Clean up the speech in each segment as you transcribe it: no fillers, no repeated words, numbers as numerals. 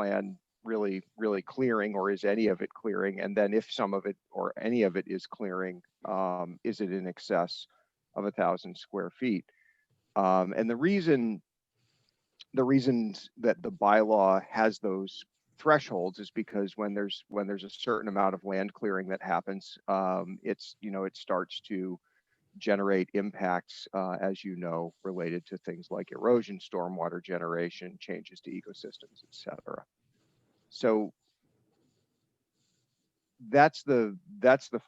plan really clearing, or is any of it clearing? And then if some of it or any of it is clearing, is it in excess of 1,000 square feet? And the reasons that the bylaw has those thresholds is because when there's a certain amount of land clearing that happens, it starts to generate impacts, as you know, related to things like erosion, stormwater generation, changes to ecosystems, etc. So that's the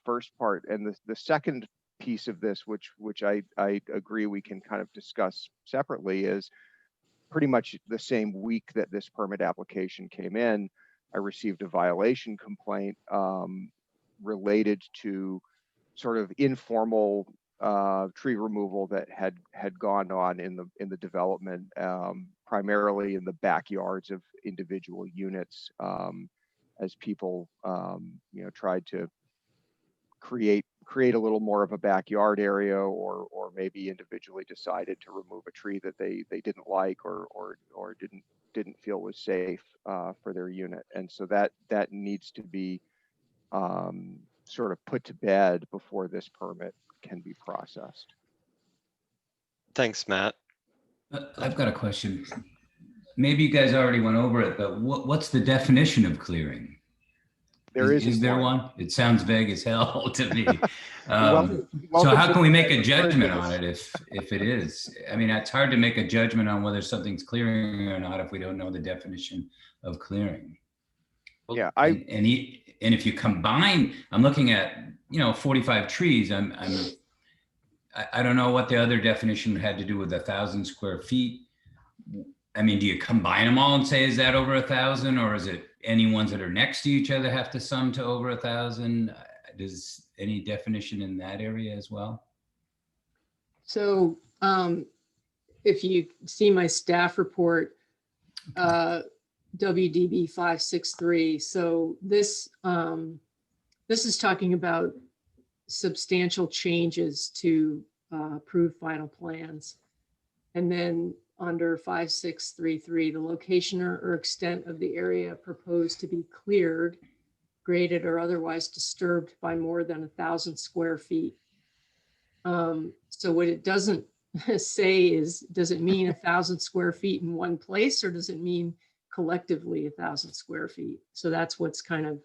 first part. And the second piece of this, which I agree we can kind of discuss separately, is pretty much the same week that this permit application came in, I received a violation complaint related to sort of informal tree removal that had gone on in the development, primarily in the backyards of individual units, as people tried to create a little more of a backyard area, or maybe individually decided to remove a tree that they didn't like or didn't feel was safe for their unit. And so that needs to be sort of put to bed before this permit can be processed. Thanks, Matt. I've got a question. Maybe you guys already went over it, but what's the definition of clearing? Is there one? It sounds vague as hell to me. So how can we make a judgment on it if it is? I mean, it's hard to make a judgment on whether something's clearing or not if we don't know the definition of clearing. Yeah, and if you combine, I'm looking at 45 trees. I don't know what the other definition had to do with 1,000 square feet. I mean, do you combine them all and say, is that over 1,000, or is it any ones that are next to each other have to sum to over 1,000? Does any definition in that area as well? So if you see my staff report, WDB 563. So this is talking about substantial changes to approved final plans. And then under 5633, the location or extent of the area proposed to be cleared, graded, or otherwise disturbed by more than 1,000 square feet. So what it doesn't say is, does it mean 1,000 square feet in one place, or does it mean collectively 1,000 square feet? So that's what's kind of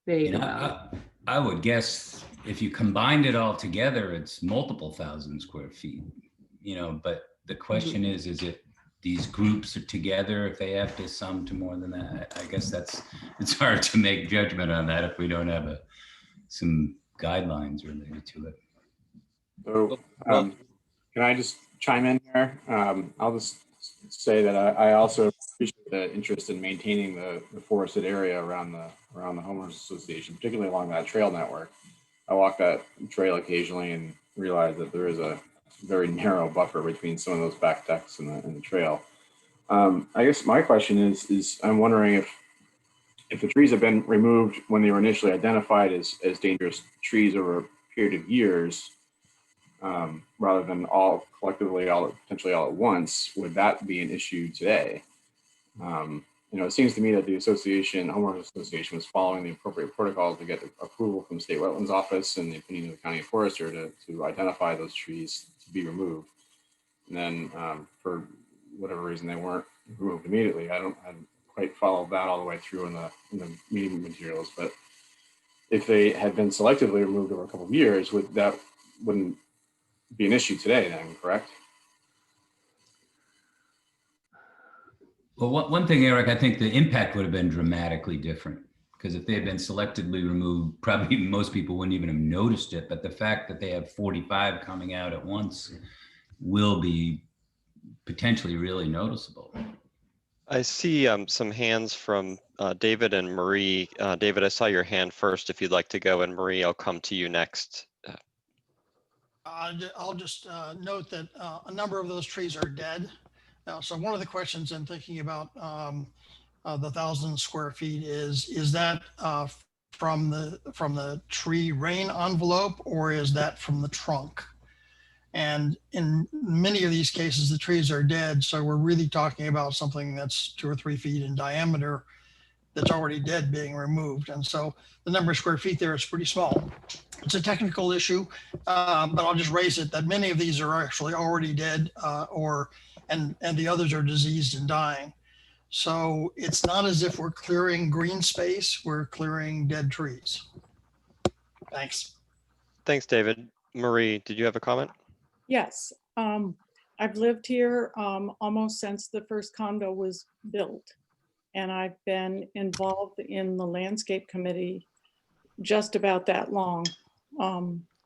vague about it. I would guess if you combined it all together, it's multiple thousand square feet, but the question is it these groups are together, if they have to sum to more than that? I guess it's hard to make judgment on that if we don't have some guidelines related to it. So can I just chime in here? I'll just say that I also appreciate the interest in maintaining the forested area around the homeowners association, particularly along that trail network. I walk that trail occasionally and realize that there is a very narrow buffer between some of those back decks and the trail. I guess my question is I'm wondering if the trees have been removed when they were initially identified as dangerous trees over a period of years, rather than all collectively, potentially all at once, would that be an issue today? It seems to me that the homeowners association was following the appropriate protocols to get the approval from the State Wetlands Office and the opinion of the county forester to identify those trees to be removed. And then for whatever reason, they weren't removed immediately. I hadn't quite followed that all the way through in the meeting materials, but if they had been selectively removed over a couple of years, wouldn't be an issue today then, correct? Well, one thing, Eric, I think the impact would have been dramatically different, because if they had been selectively removed, probably most people wouldn't even have noticed it. But the fact that they have 45 coming out at once will be potentially really noticeable. I see some hands from David and Marie. David, I saw your hand first. If you'd like to go, and Marie, I'll come to you next. I'll just note that a number of those trees are dead. Now, so one of the questions I'm thinking about the 1,000 square feet is that from the tree rain envelope, or is that from the trunk? And in many of these cases, the trees are dead. So we're really talking about something that's 2 or 3 feet in diameter that's already dead being removed. And so the number of square feet there is pretty small. It's a technical issue, but I'll just raise it that many of these are actually already dead and the others are diseased and dying. So it's not as if we're clearing green space, we're clearing dead trees. Thanks. Thanks, David. Marie, did you have a comment? Yes, I've lived here almost since the first condo was built. And I've been involved in the landscape committee just about that long.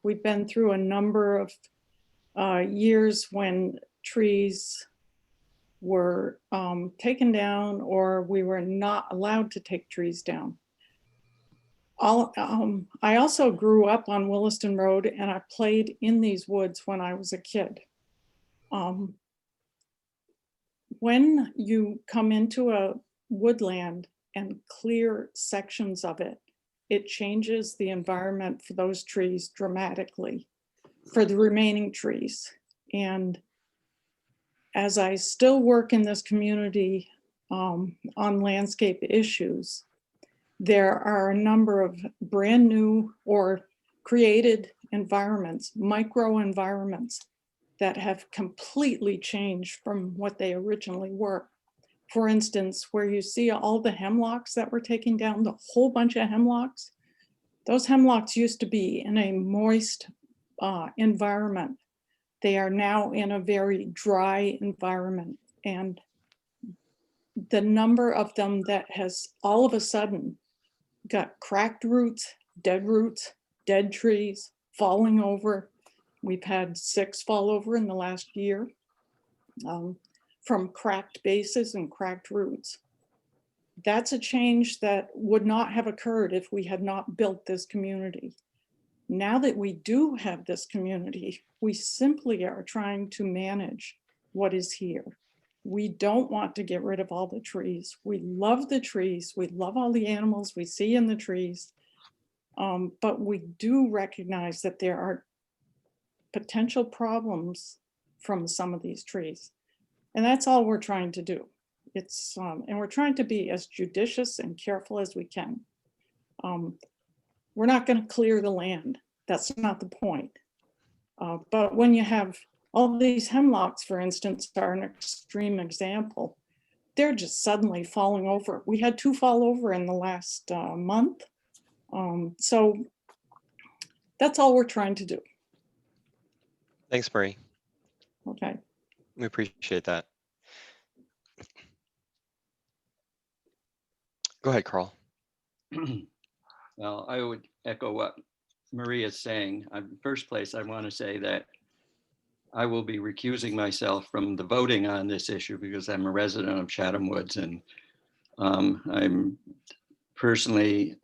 We've been through a number of years when trees were taken down or we were not allowed to take trees down. I also grew up on Williston Road and I played in these woods when I was a kid. When you come into a woodland and clear sections of it, it changes the environment for those trees dramatically for the remaining trees. And as I still work in this community on landscape issues, there are a number of brand new or created environments, micro environments that have completely changed from what they originally were. For instance, where you see all the hemlocks that were taken down, the whole bunch of hemlocks, those hemlocks used to be in a moist environment. They are now in a very dry environment. And the number of them that has all of a sudden got cracked roots, dead trees, falling over. We've had 6 fall over in the last year. From cracked bases and cracked roots. That's a change that would not have occurred if we had not built this community. Now that we do have this community, we simply are trying to manage what is here. We don't want to get rid of all the trees. We love the trees. We love all the animals we see in the trees. But we do recognize that there are potential problems from some of these trees. And that's all we're trying to do. It's and we're trying to be as judicious and careful as we can. We're not going to clear the land. That's not the point. But when you have all these hemlocks, for instance, are an extreme example. They're just suddenly falling over. We had 2 fall over in the last month. So that's all we're trying to do. Thanks, Marie. Okay. We appreciate that. Go ahead, Carl. Well, I would echo what Marie is saying. In first place, I want to say that I will be recusing myself from the voting on this issue because I'm a resident of Chatham Woods and I'm personally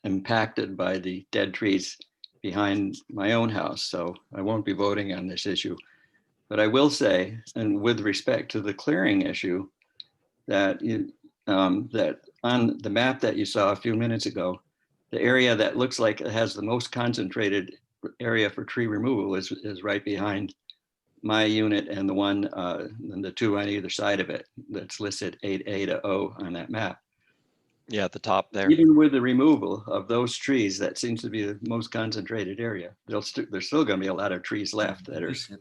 impacted by the dead trees behind my own house. So I won't be voting on this issue. But I will say, and with respect to the clearing issue, that that on the map that you saw a few minutes ago, the area that looks like it has the most concentrated area for tree removal is right behind my unit and the 2 on either side of it. That's listed 8A to O on that map. Yeah, at the top there. Even with the removal of those trees, that seems to be the most concentrated area. There's still going to be a lot of trees left that are still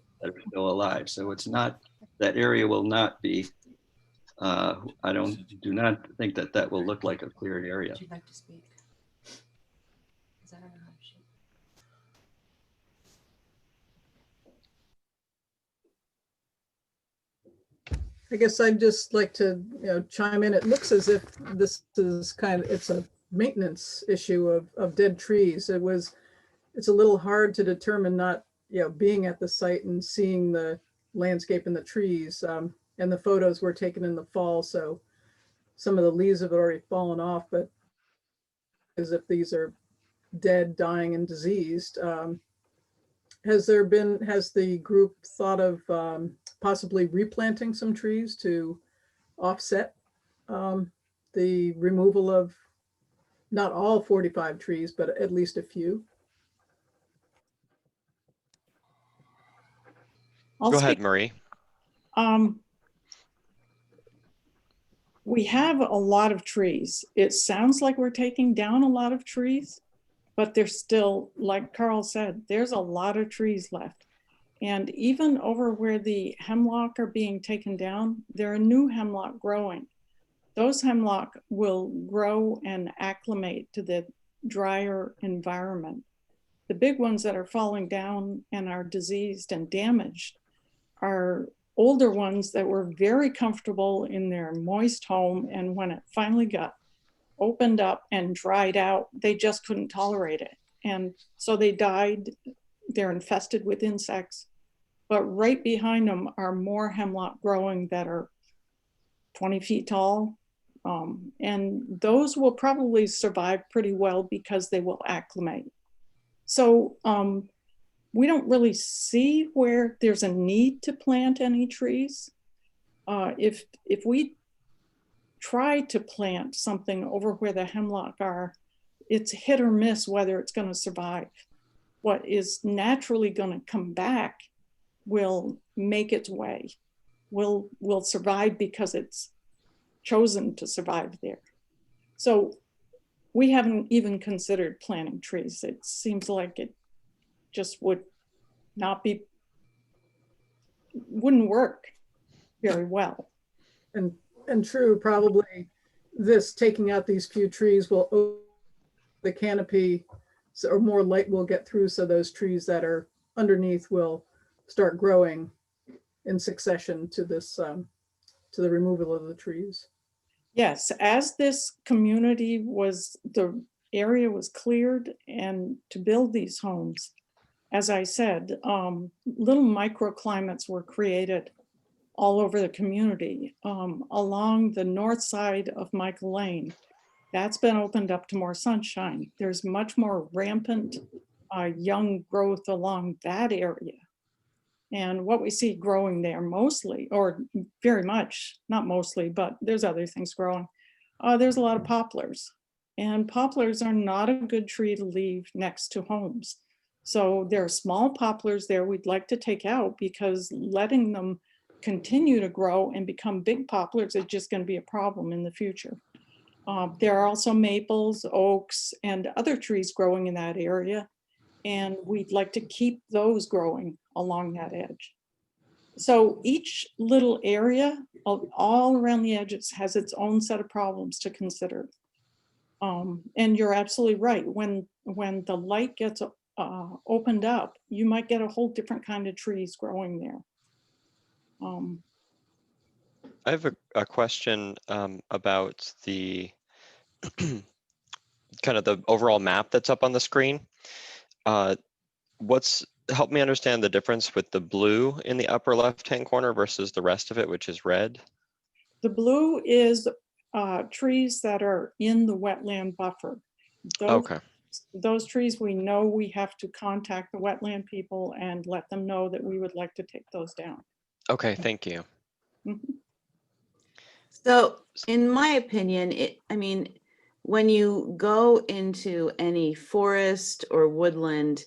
alive. So it's not, that area will not be, I do not think that will look like a cleared area. Would you like to speak? Is that our option? I guess I'd just like to, chime in. It looks as if this is it's a maintenance issue of dead trees. It's a little hard to determine, not, being at the site and seeing the landscape and the trees. And the photos were taken in the fall, so some of the leaves have already fallen off, but as if these are dead, dying, and diseased. Has the group thought of possibly replanting some trees to offset the removal of not all 45 trees, but at least a few? I'll Go ahead, speak. Marie. We have a lot of trees. It sounds like we're taking down a lot of trees, but there's still, like Carl said, there's a lot of trees left. And even over where the hemlock are being taken down, there are new hemlock growing. Those hemlock will grow and acclimate to the drier environment. The big ones that are falling down and are diseased and damaged are older ones that were very comfortable in their moist home. And when it finally got opened up and dried out, they just couldn't tolerate it. And so they died. They're infested with insects. But right behind them are more hemlock growing that are 20 feet tall. And those will probably survive pretty well because they will acclimate. So we don't really see where there's a need to plant any trees. If we try to plant something over where the hemlock are, it's hit or miss whether it's going to survive. What is naturally going to come back will make its way, will survive because it's chosen to survive there. So we haven't even considered planting trees. It seems like it just would not be, wouldn't work very well. And true, probably this taking out these few trees will open the canopy, so, or more light will get through, so those trees that are underneath will start growing in succession to this, to the removal of the trees. Yes, as this community was, the area was cleared and to build these homes, as I said, little microclimates were created all over the community. Along the north side of Michael Lane, that's been opened up to more sunshine. There's much more rampant young growth along that area. And what we see growing there mostly, or very much, not mostly, but there's other things growing. There's a lot of poplars, and poplars are not a good tree to leave next to homes. So there are small poplars there we'd like to take out, because letting them continue to grow and become big poplars is just going to be a problem in the future. There are also maples, oaks, and other trees growing in that area, and we'd like to keep those growing along that edge. So each little area all around the edges has its own set of problems to consider. And you're absolutely right. When the light gets opened up, you might get a whole different kind of trees growing there. I have a question about the kind of the overall map that's up on the screen. Help me understand the difference with the blue in the upper left-hand corner versus the rest of it, which is red. The blue is trees that are in the wetland buffer. Okay. Those trees, we know we have to contact the wetland people and let them know that we would like to take those down. Okay, thank you. Mhm. So in my opinion, I mean, when you go into any forest or woodland,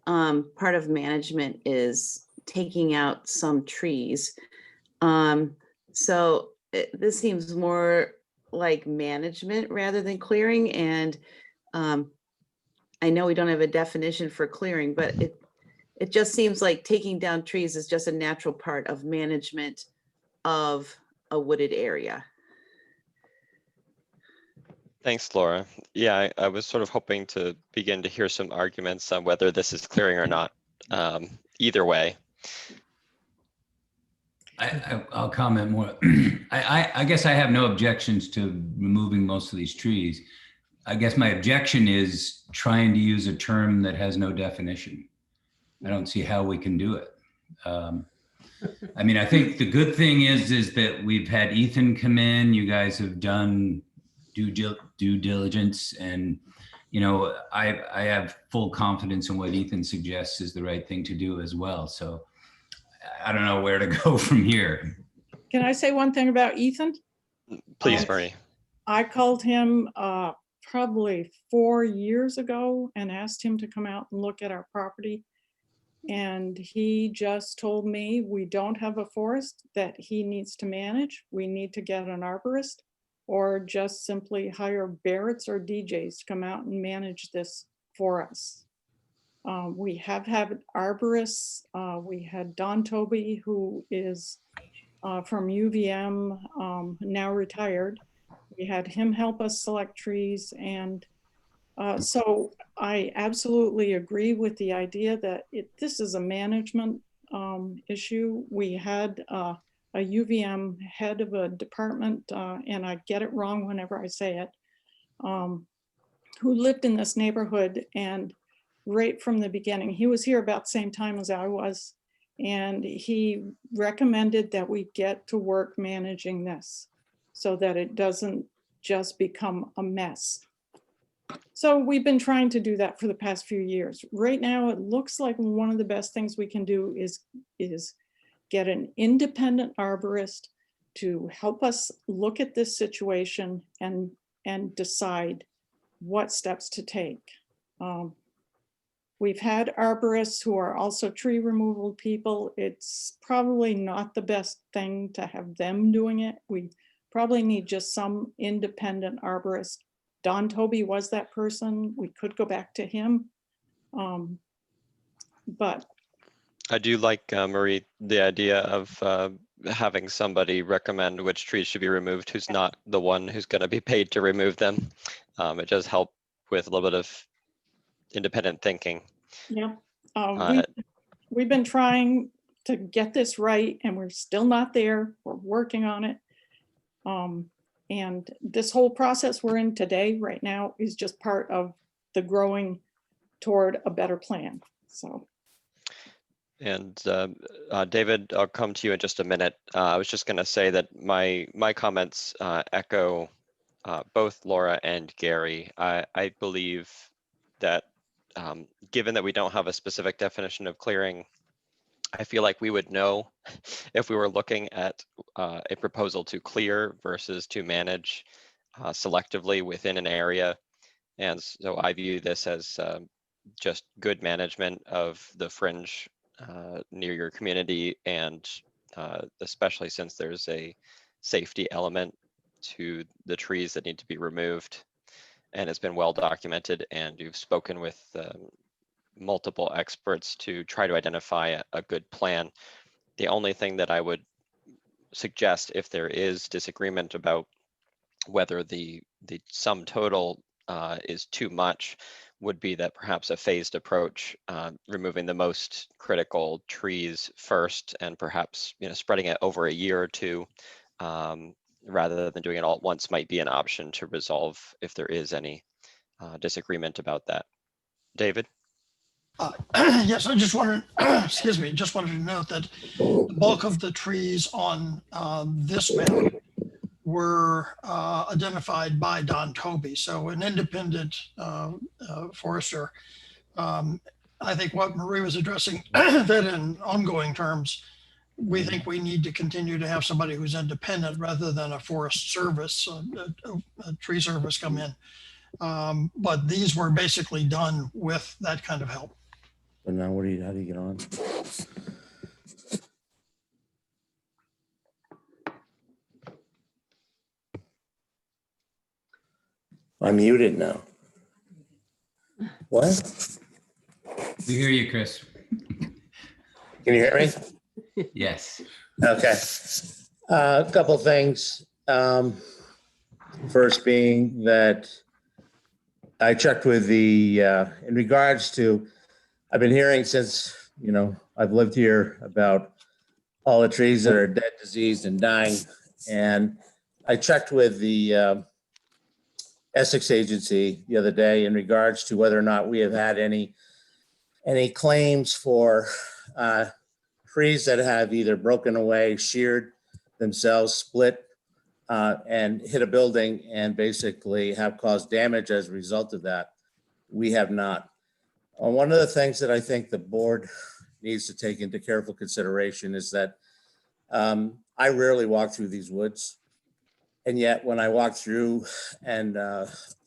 part of management is taking out some trees. So this seems more like management rather than clearing. And I know we don't have a definition for clearing, but it just seems like taking down trees is just a natural part of management of a wooded area. Thanks, Laura. Yeah, I was sort of hoping to begin to hear some arguments on whether this is clearing or not. Either way. I'll comment more. I guess I have no objections to removing most of these trees. I guess my objection is trying to use a term that has no definition. I don't see how we can do it. I mean, I think the good thing is that we've had Ethan come in. You guys have done due diligence, and you know, I have full confidence in what Ethan suggests is the right thing to do as well. So I don't know where to go from here. Can I say one thing about Ethan? Please, Marie. I called him probably 4 years ago and asked him to come out and look at our property. And he just told me we don't have a forest that he needs to manage. We need to get an arborist or just simply hire Barrett's or DJs to come out and manage this for us. We have had arborists. We had Don Toby, who is from UVM, now retired. We had him help us select trees. And so I absolutely agree with the idea that this is a management issue. We had a UVM head of a department, and I get it wrong whenever I say it, who lived in this neighborhood, and right from the beginning, he was here about the same time as I was, and he recommended that we get to work managing this so that it doesn't just become a mess. So we've been trying to do that for the past few years. Right now, it looks like one of the best things we can do is get an independent arborist to help us look at this situation and decide what steps to take. We've had arborists who are also tree removal people. It's probably not the best thing to have them doing it. We probably need just some independent arborist. Don Toby was that person. We could go back to him. But I do like, Marie, the idea of having somebody recommend which trees should be removed who's not the one who's going to be paid to remove them. It does help with a little bit of independent thinking. yeah, we've been trying to get this right, and we're still not there. We're working on it. And this whole process we're in today, right now, is just part of the growing toward a better plan. So. And David, I'll come to you in just a minute. I was just going to say that my comments echo both Laura and Gary. I believe that given that we don't have a specific definition of clearing, I feel like we would know if we were looking at a proposal to clear versus to manage selectively within an area. And so I view this as just good management of the fringe near your community, and especially since there's a safety element to the trees that need to be removed, and it's been well documented, and you've spoken with multiple experts to try to identify a good plan. The only thing that I would suggest, if there is disagreement about whether the sum total is too much, would be that perhaps a phased approach, removing the most critical trees first, and perhaps spreading it over a year or two, rather than doing it all at once, might be an option to resolve if there is any disagreement about that. David? Yes, I just wanted, excuse me, just wanted to note that the bulk of the trees on this map were identified by Don Toby, so an independent forester. I think what Marie was addressing, that in ongoing terms, we think we need to continue to have somebody who's independent rather than a forest service, a tree service come in. But these were basically done with that kind of help. But now how do you get on? I'm muted now. What? We hear you, Chris. Can you hear me? Yes. Okay. A couple things. First being that I checked with the, in regards to, I've been hearing since, I've lived here about all the trees that are dead, diseased, and dying. And I checked with the Essex Agency the other day in regards to whether or not we have had any claims for trees that have either broken away, sheared themselves, split, and hit a building and basically have caused damage as a result of that. We have not. One of the things that I think the board needs to take into careful consideration is that I rarely walk through these woods. And yet when I walked through and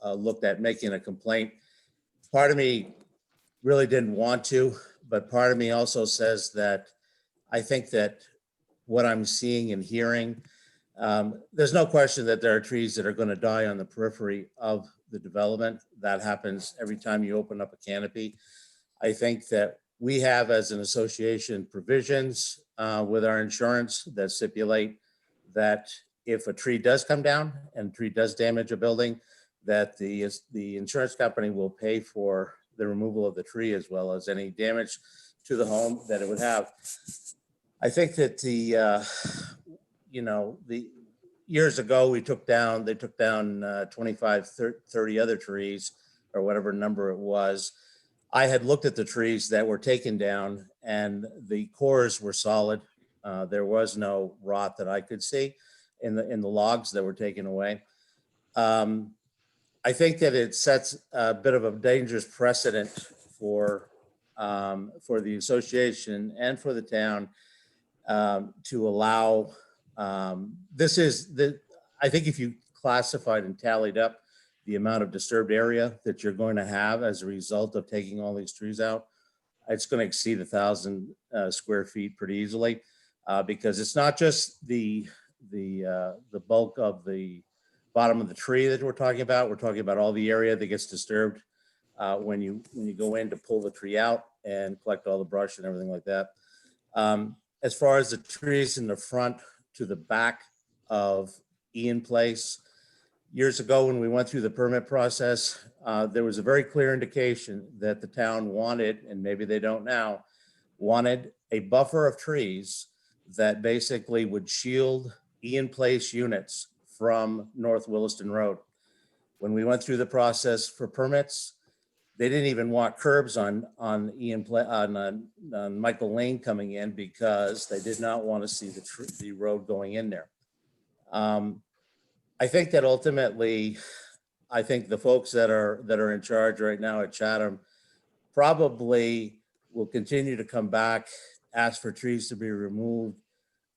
looked at making a complaint, part of me really didn't want to, but part of me also says that I think that what I'm seeing and hearing, there's no question that there are trees that are going to die on the periphery of the development. That happens every time you open up a canopy. I think that we have, as an association, provisions with our insurance that stipulate that if a tree does come down and tree does damage a building, that the insurance company will pay for the removal of the tree as well as any damage to the home that it would have. I think that the years ago, they took down 25, 30 other trees or whatever number it was. I had looked at the trees that were taken down and the cores were solid. There was no rot that I could see in the logs that were taken away. I think that it sets a bit of a dangerous precedent for the association and for the town to allow. I think if you classified and tallied up the amount of disturbed area that you're going to have as a result of taking all these trees out, it's going to exceed 1,000 square feet pretty easily, because it's not just the bulk of the bottom of the tree that we're talking about. We're talking about all the area that gets disturbed when you go in to pull the tree out and collect all the brush and everything like that. As far as the trees in the front to the back of Ian Place, years ago when we went through the permit process, there was a very clear indication that the town wanted, and maybe they don't now, wanted a buffer of trees that basically would shield Ian Place units from North Williston Road. When we went through the process for permits, they didn't even want curbs on Michael Lane coming in because they did not want to see the road going in there. I think that ultimately, I think the folks that are in charge right now at Chatham probably will continue to come back, ask for trees to be removed.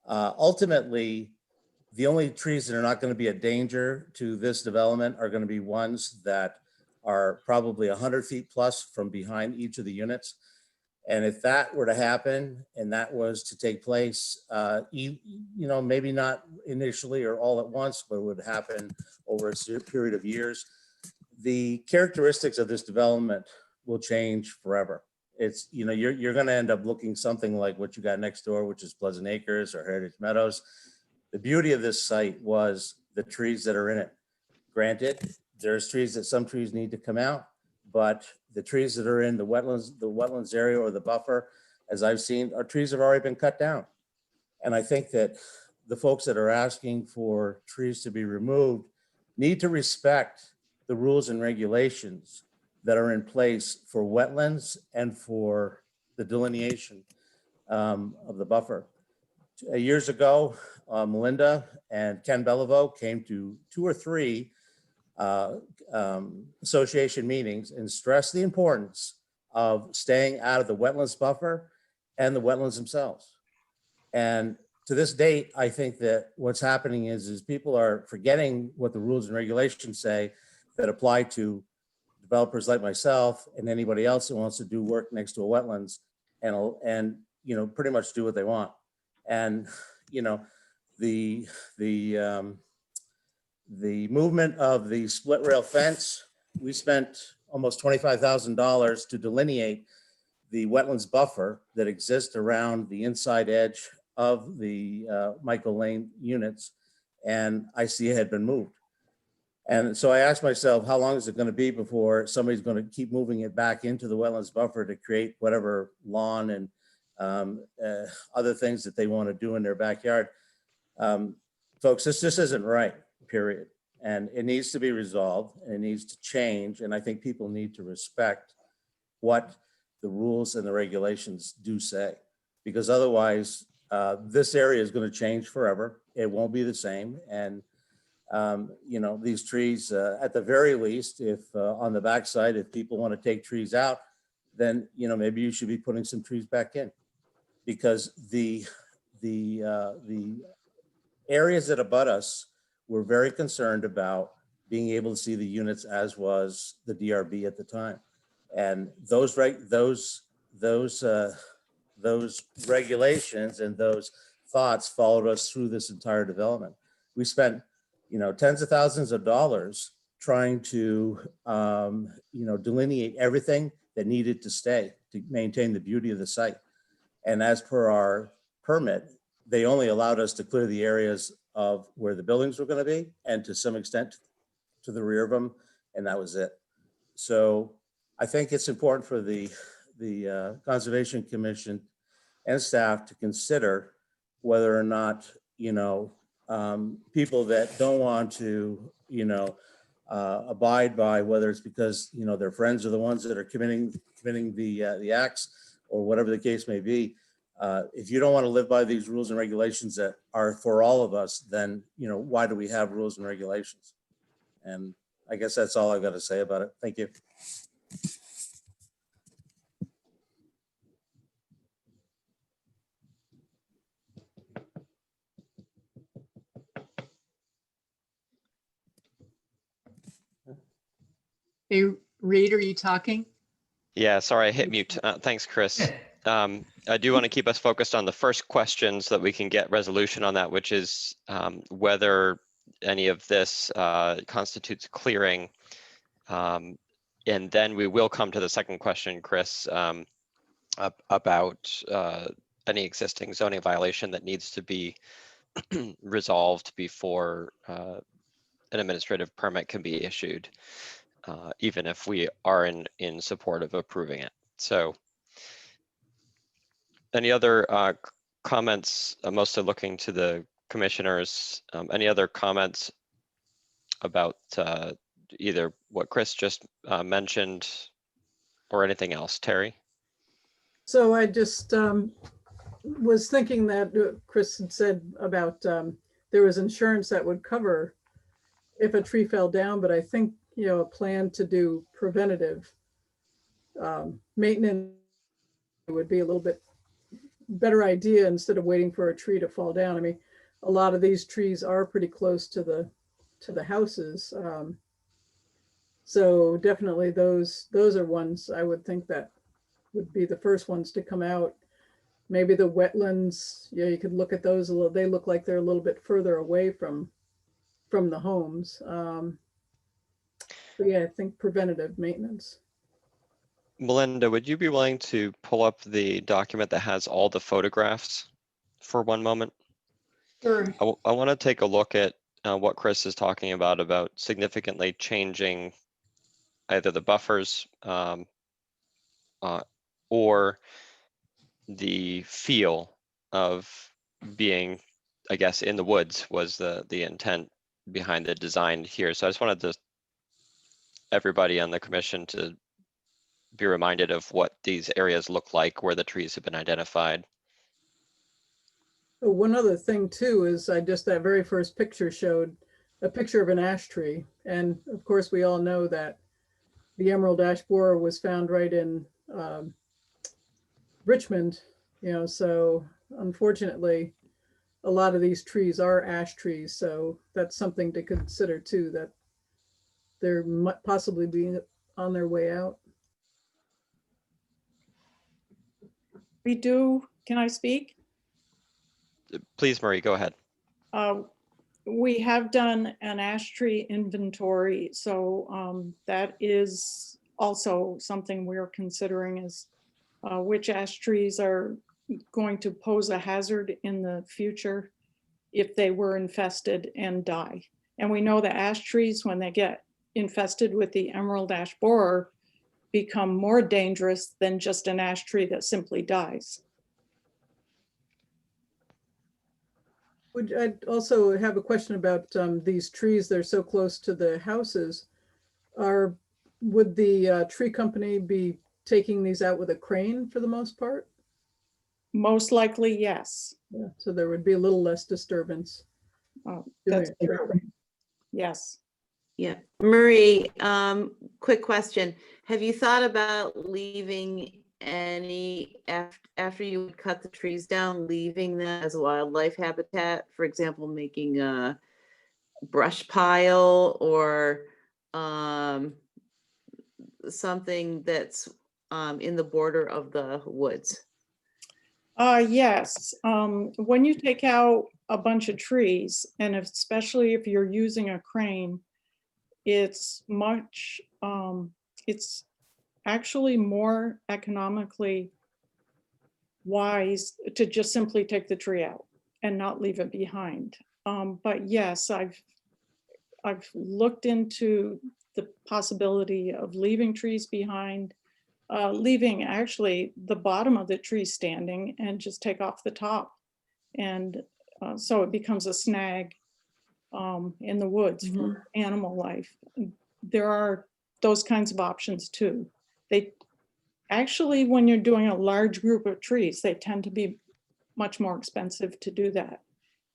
Ultimately, the only trees that are not going to be a danger to this development are going to be ones that are probably 100 feet plus from behind each of the units. And if that were to happen and that was to take place, maybe not initially or all at once, but it would happen over a period of years, the characteristics of this development will change forever. It's, you're going to end up looking something like what you got next door, which is Pleasant Acres or Heritage Meadows. The beauty of this site was the trees that are in it. Granted, there's some trees need to come out, but the trees that are in the wetlands area or the buffer, as I've seen, are trees that have already been cut down. And I think that the folks that are asking for trees to be removed need to respect the rules and regulations that are in place for wetlands and for the delineation of the buffer. Years ago, Melinda and Ken Beliveau came to 2 or 3 association meetings and stressed the importance of staying out of the wetlands buffer and the wetlands themselves. And to this date, I think that what's happening is people are forgetting what the rules and regulations say that apply to developers like myself and anybody else who wants to do work next to a wetlands and pretty much do what they want. And the movement of the split rail fence, we spent almost $25,000 to delineate the wetlands buffer that exists around the inside edge of the Michael Lane units, and I see it had been moved. And so I asked myself, how long is it going to be before somebody's going to keep moving it back into the wetlands buffer to create whatever lawn and other things that they want to do in their backyard? Folks, this just isn't right, period. And it needs to be resolved and it needs to change. And I think people need to respect what the rules and the regulations do say, because otherwise this area is going to change forever. It won't be the same. And these trees, at the very least, if on the backside, if people want to take trees out, then, maybe you should be putting some trees back in, because the areas that abut us were very concerned about being able to see the units, as was the DRB at the time. And those those regulations and those thoughts followed us through this entire development. We spent, tens of thousands of dollars trying to, delineate everything that needed to stay to maintain the beauty of the site. And as per our permit, they only allowed us to clear the areas of where the buildings were going to be and to some extent to the rear of them, and that was it. So I think it's important for the Conservation Commission and staff to consider whether or not, people that don't want to, abide by, whether it's because, their friends are the ones that are committing the acts or whatever the case may be. If you don't want to live by these rules and regulations that are for all of us, then, why do we have rules and regulations? And I guess that's all I've got to say about it. Thank you. Hey, Reed, are you talking? Yeah, sorry, I hit mute. Thanks, Chris. I do want to keep us focused on the first question so that we can get resolution on that, which is whether any of this constitutes clearing. And then we will come to the second question, Chris, about any existing zoning violation that needs to be resolved before an administrative permit can be issued, even if we are in support of approving it. So any other comments, mostly looking to the commissioners, any other comments about either what Chris just mentioned or anything else? Terry? So I just was thinking that Chris had said about there was insurance that would cover if a tree fell down, but I think, a plan to do preventative maintenance would be a little bit better idea instead of waiting for a tree to fall down. I mean, a lot of these trees are pretty close to the houses. So definitely those are ones I would think that would be the first ones to come out. Maybe the wetlands, you could look at those a little. They look like they're a little bit further away from the homes. But yeah, I think preventative maintenance. Melinda, would you be willing to pull up the document that has all the photographs for one moment? Sure. I want to take a look at what Chris is talking about significantly changing either the buffers or the feel of being, I guess, in the woods was the intent behind the design here. So I just wanted everybody on the commission to be reminded of what these areas look like where the trees have been identified. One other thing too is that very first picture showed a picture of an ash tree. And of course, we all know that the emerald ash borer was found right in Richmond, so unfortunately, a lot of these trees are ash trees. So that's something to consider too, that they're possibly being on their way out. We do, can I speak? Please, Marie, go ahead. We have done an ash tree inventory, so that is also something we're considering is which ash trees are going to pose a hazard in the future if they were infested and die. And we know that ash trees, when they get infested with the emerald ash borer, become more dangerous than just an ash tree that simply dies. I also have a question about these trees. They're so close to the houses. Would the tree company be taking these out with a crane for the most part? Most likely, yes. Yeah, so there would be a little less disturbance. Oh, that's true. Yes. Yeah. Marie, quick question. Have you thought about leaving any, after you cut the trees down, leaving them as wildlife habitat? For example, making a brush pile or something that's in the border of the woods? Yes, when you take out a bunch of trees, and especially if you're using a crane, it's much, it's actually more economically wise to just simply take the tree out and not leave it behind. But yes, I've looked into the possibility of leaving trees behind, leaving actually the bottom of the tree standing and just take off the top. And so it becomes a snag in the woods for animal life. There are those kinds of options too. They actually, when you're doing a large group of trees, they tend to be much more expensive to do that.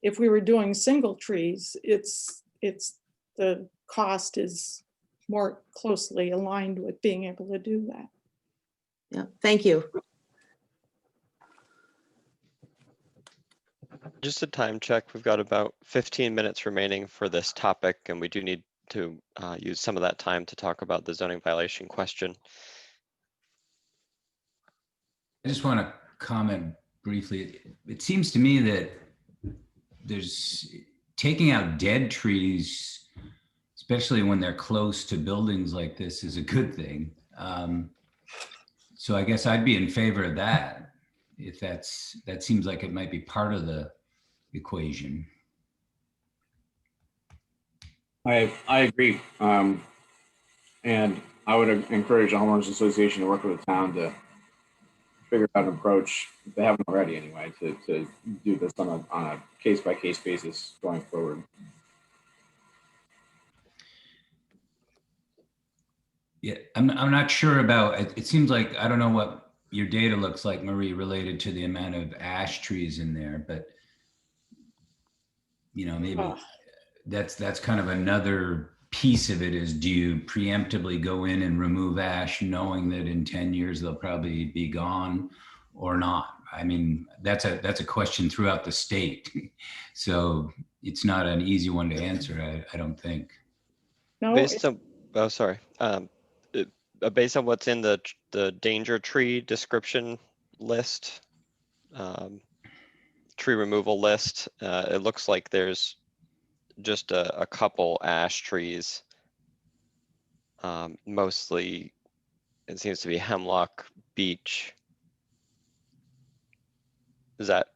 If we were doing single trees, it's the cost is more closely aligned with being able to do that. Yeah, thank you. Just a time check. We've got about 15 minutes remaining for this topic, and we do need to use some of that time to talk about the zoning violation question. I just want to comment briefly. It seems to me that there's taking out dead trees, especially when they're close to buildings like this, is a good thing. So I guess I'd be in favor of that, if that seems like it might be part of the equation. I agree. And I would encourage the homeowners association to work with the town to figure out an approach, if they haven't already anyway, to do this on a case-by-case basis going forward. Yeah, I'm not sure about, it seems like, I don't know what your data looks like, Marie, related to the amount of ash trees in there, but you know, maybe that's kind of another piece of it is, do you preemptively go in and remove ash knowing that in 10 years they'll probably be gone or not? I mean, that's a question throughout the state. So it's not an easy one to answer, I don't think. No, Based on, oh, sorry. Based on what's in the danger tree description list, tree removal list, it looks like there's just a couple ash trees. Mostly, it seems to be hemlock, beech. Does that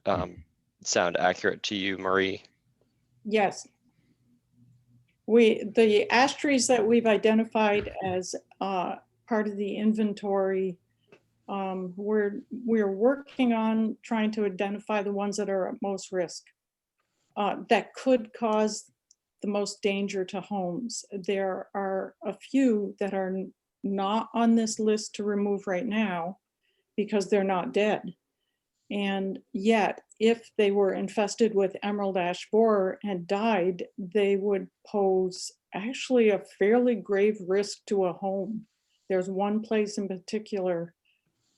sound accurate to you, Marie? yes. The ash trees that we've identified as part of the inventory, we're working on trying to identify the ones that are at most risk, that could cause the most danger to homes. There are a few that are not on this list to remove right now because they're not dead. And yet, if they were infested with emerald ash borer and died, they would pose actually a fairly grave risk to a home. There's one place in particular,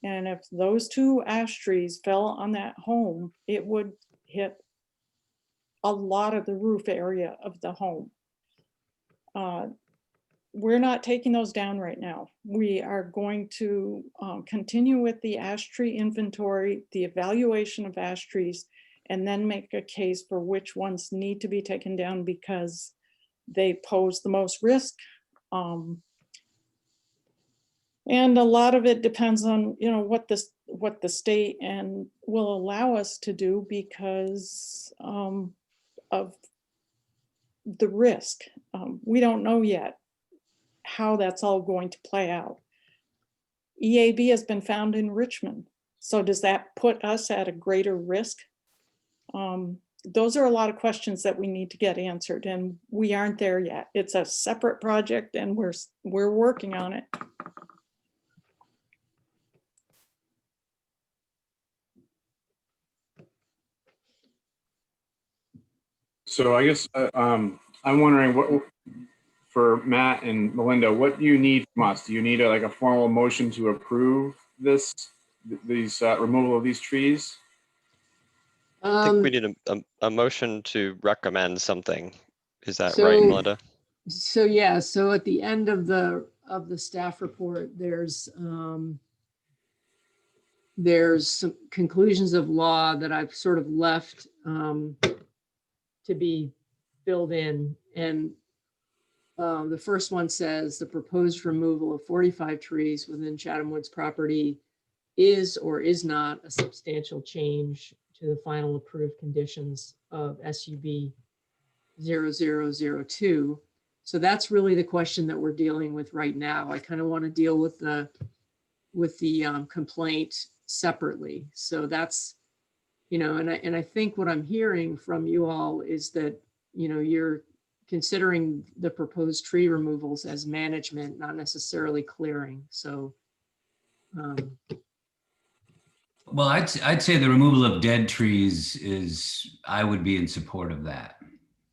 and if those two ash trees fell on that home, it would hit a lot of the roof area of the home. We're not taking those down right now. We are going to continue with the ash tree inventory, the evaluation of ash trees, and then make a case for which ones need to be taken down because they pose the most risk. And a lot of it depends on, you know, what the state and will allow us to do because of the risk. We don't know yet how that's all going to play out. EAB has been found in Richmond. So does that put us at a greater risk? Those are a lot of questions that we need to get answered, and we aren't there yet. It's a separate project and we're working on it. So I guess I'm wondering what, for Matt and Melinda, what do you need from us? Do you need like a formal motion to approve these removal of these trees? I think we need a motion to recommend something. Is that So- right, Melinda? So yeah, so at the end of the staff report, there's there's some conclusions of law that I've sort of left to be filled in. And the first one says the proposed removal of 45 trees within Chatham Woods property is or is not a substantial change to the final approved conditions of SUB 0002. So that's really the question that we're dealing with right now. I kind of want to deal with the complaint separately. So that's, and I think what I'm hearing from you all is that, you're considering the proposed tree removals as management, not necessarily clearing. So, Well, I'd say the removal of dead trees is, I would be in support of that.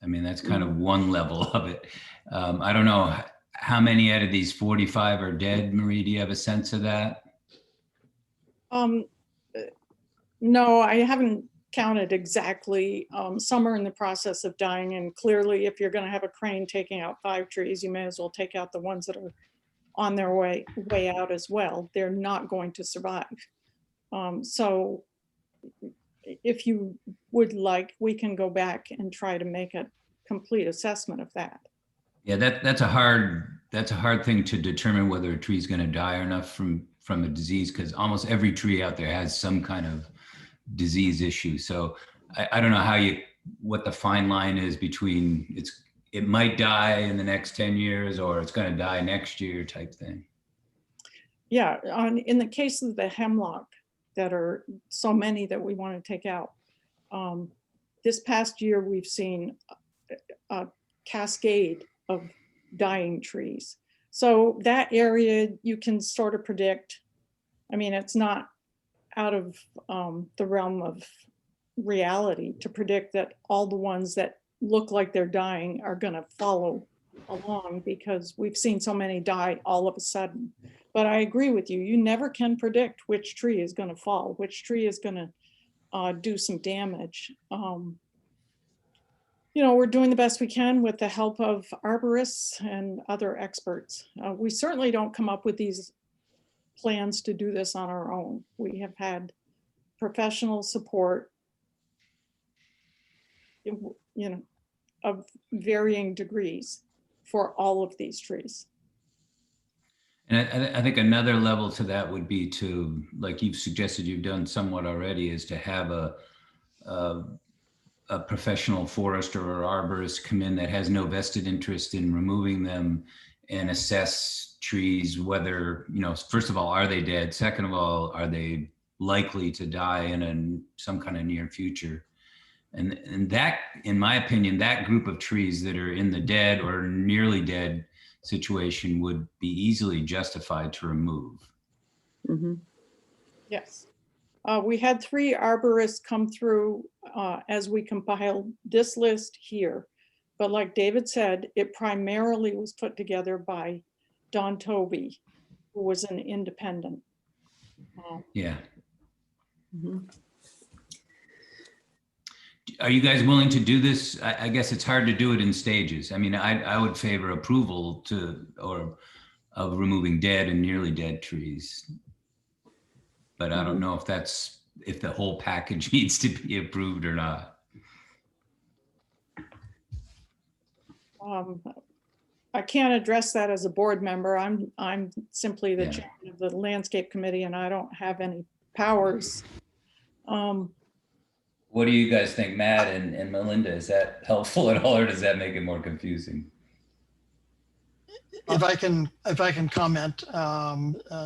I mean, that's kind of one level of it. I don't know how many out of these 45 are dead. Marie, do you have a sense of that? No, I haven't counted exactly. Some are in the process of dying, and clearly if you're going to have a crane taking out 5 trees, you may as well take out the ones that are on their way out as well. They're not going to survive. So if you would like, we can go back and try to make a complete assessment of that. Yeah, that's a hard thing to determine whether a tree is going to die or not from a disease, because almost every tree out there has some kind of disease issue. So I don't know what the fine line is between it might die in the next 10 years or it's going to die next year type thing. Yeah, in the case of the hemlock, that are so many that we want to take out. This past year, we've seen a cascade of dying trees. So that area you can sort of predict. I mean, it's not out of the realm of reality to predict that all the ones that look like they're dying are going to follow along, because we've seen so many die all of a sudden. But I agree with you. You never can predict which tree is going to fall, which tree is going to do some damage. We're doing the best we can with the help of arborists and other experts. We certainly don't come up with these plans to do this on our own. We have had professional support, of varying degrees for all of these trees. And I think another level to that would be to, like you've suggested, you've done somewhat already, is to have a professional forester or arborist come in that has no vested interest in removing them and assess trees, whether, first of all, are they dead? Second of all, are they likely to die in some kind of near future? And that, in my opinion, that group of trees that are in the dead or nearly dead situation would be easily justified to remove. Mm-hmm. Yes. We had 3 arborists come through as we compiled this list here. But like David said, it primarily was put together by Don Toby, who was an independent. Yeah. Mm-hmm. Are you guys willing to do this? I guess it's hard to do it in stages. I mean, I would favor approval of removing dead and nearly dead trees. But I don't know if the whole package needs to be approved or not. I can't address that as a board member. I'm simply the chairman of the landscape committee, and I don't have any powers. What do you guys think, Matt and Melinda? Is that helpful at all, or does that make it more confusing? If I can comment,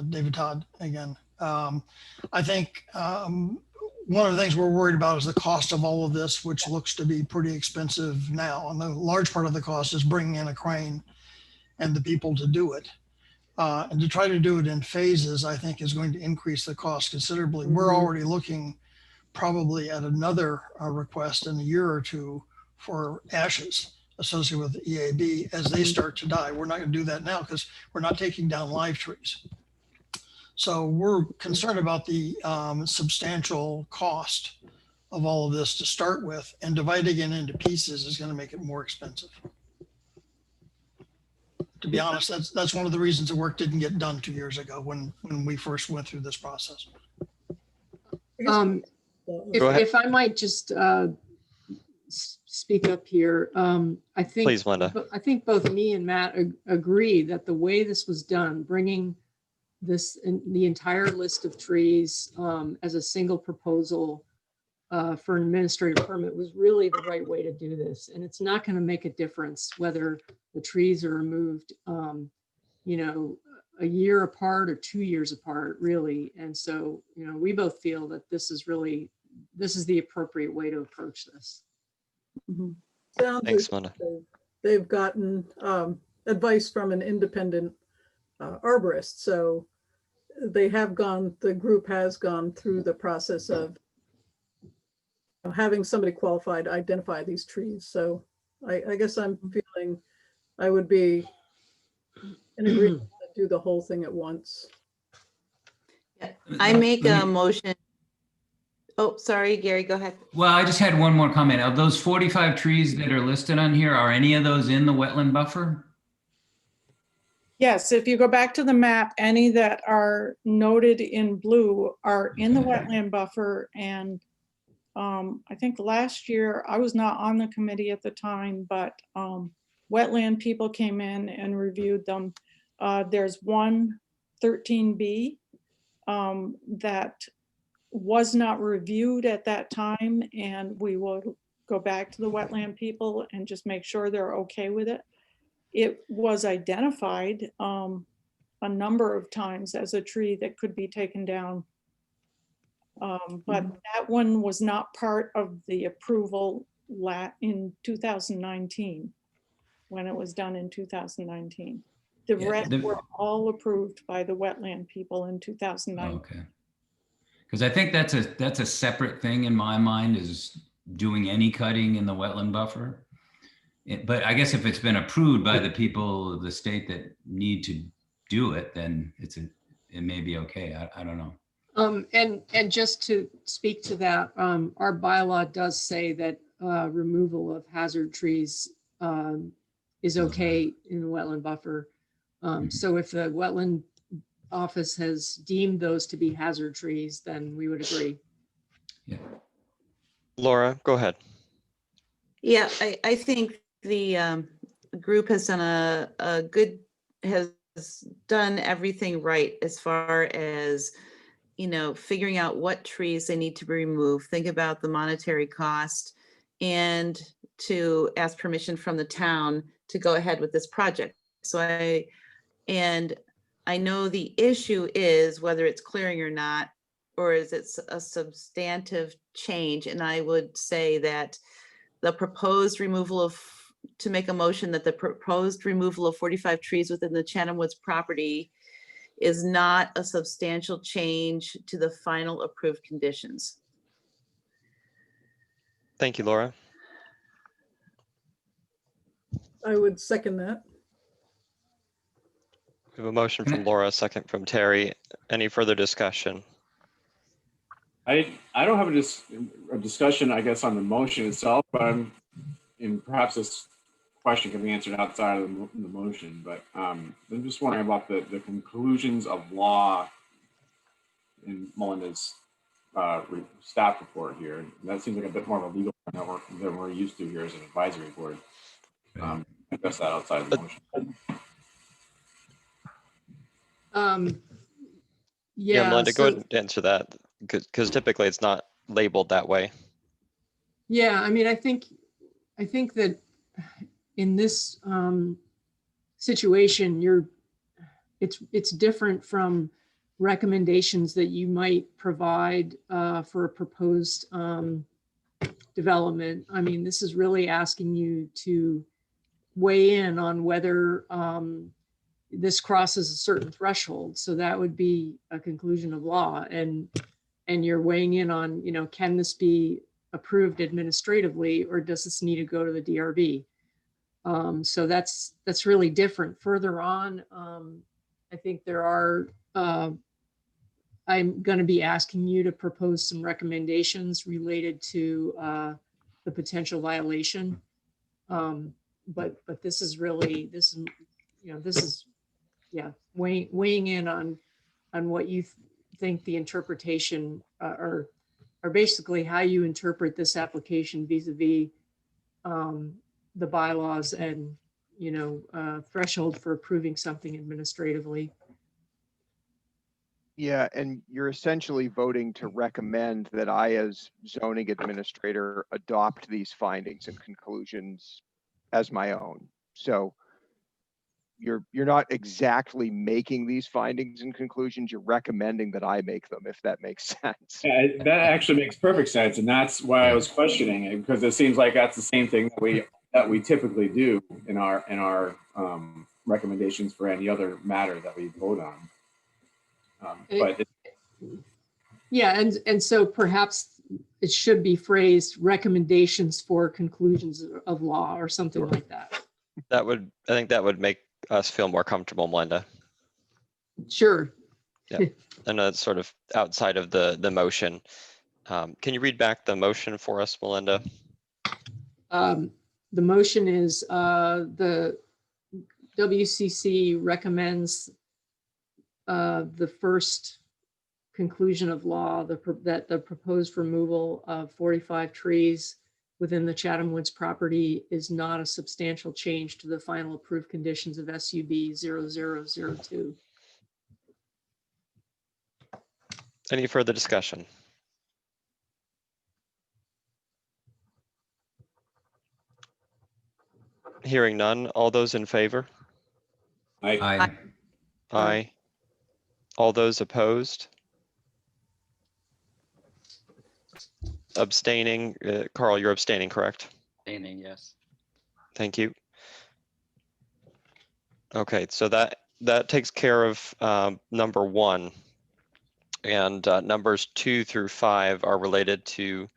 David Todd again. I think one of the things we're worried about is the cost of all of this, which looks to be pretty expensive now. And the large part of the cost is bringing in a crane and the people to do it. And to try to do it in phases, I think is going to increase the cost considerably. Mm-hmm. We're already looking probably at another request in a year or two for ashes associated with the EAB as they start to die. We're not going to do that now because we're not taking down live trees. So we're concerned about the substantial cost of all of this to start with, and dividing it into pieces is going to make it more expensive. To be honest, that's one of the reasons the work didn't get done 2 years ago when we first went through this process. If, Go ahead. if I might just speak up here, I think. Please, Linda. I think both me and Matt agree that the way this was done, bringing the entire list of trees as a single proposal for an administrative permit was really the right way to do this. And it's not going to make a difference whether the trees are removed, a year apart or 2 years apart, really. And so, we both feel that this is the appropriate way to approach this. Mhm. Sounds Thanks, like Linda. they've gotten advice from an independent arborist. So the group has gone through the process of having somebody qualified to identify these trees. So I guess I'm feeling I would be in agreement to do the whole thing at once. I make a motion. Oh, sorry, Gary, go ahead. Well, I just had one more comment. Of those 45 trees that are listed on here, are any of those in the wetland buffer? Yes, if you go back to the map, any that are noted in blue are in the wetland buffer. And I think last year, I was not on the committee at the time, but wetland people came in and reviewed them. There's one 13B that was not reviewed at that time, and we will go back to the wetland people and just make sure they're okay with it. It was identified a number of times as a tree that could be taken down. But that one was not part of the approval in 2019, when it was done in 2019. The Yeah, rest were all approved by the wetland people in 2019. Okay. Because I think that's a separate thing in my mind, is doing any cutting in the wetland buffer. But I guess if it's been approved by the people of the state that need to do it, then it may be okay. I don't know. And just to speak to that, our bylaw does say that removal of hazard trees is okay in the wetland buffer. So if the wetland office has deemed those to be hazard trees, then we would agree. Yeah. Laura, go ahead. Yeah, I think the group has done has done everything right as far as, figuring out what trees they need to be removed, think about the monetary cost, and to ask permission from the town to go ahead with this project. So I know the issue is whether it's clearing or not, or is it a substantive change? And I would say that the proposed removal to make a motion that the proposed removal of 45 trees within the Chatham Woods property is not a substantial change to the final approved conditions. Thank you, Laura. I would second that. We have a motion from Laura, a second from Terry. Any further discussion? I don't have a discussion, I guess, on the motion itself, but perhaps this question can be answered outside of the motion, but I'm just wondering about the conclusions of law in Melinda's staff report here. And that seems like a bit more of a legal than we're used to here as an advisory board. I guess that outside of the motion. Yeah, Melinda, go ahead and answer that, because typically it's not labeled that way. Yeah, I mean, I think that in this situation, it's different from recommendations that you might provide for a proposed development. I mean, this is really asking you to weigh in on whether this crosses a certain threshold. So that would be a conclusion of law, and you're weighing in on, can this be approved administratively, or does this need to go to the DRB? So that's really different. Further on, I think there are, I'm going to be asking you to propose some recommendations related to the potential violation. But this is really, weighing in on what you think the interpretation or are basically how you interpret this application vis-a-vis the bylaws and, threshold for approving something administratively. Yeah, and you're essentially voting to recommend that I, as zoning administrator, adopt these findings and conclusions as my own. So you're not exactly making these findings and conclusions, you're recommending that I make them, if that makes sense. Yeah, that actually makes perfect sense, and that's why I was questioning it, because it seems like that's the same thing that we typically do in our recommendations for any other matter that we vote on. Yeah, and so perhaps it should be phrased recommendations for conclusions of law or something like that. I think that would make us feel more comfortable, Melinda. Sure. Yeah, and that's sort of outside of the motion. Can you read back the motion for us, Melinda? The motion is the WCC recommends the first conclusion of law, that the proposed removal of 45 trees within the Chatham Woods property is not a substantial change to the final approved conditions of SUB 0002. Any further discussion? Hearing none, all those in favor? Aye. Aye. All those opposed? Abstaining, Carl, you're abstaining, correct? Abstaining, yes. Thank you. Okay, so that takes care of number 1. And numbers 2 through 5 are related to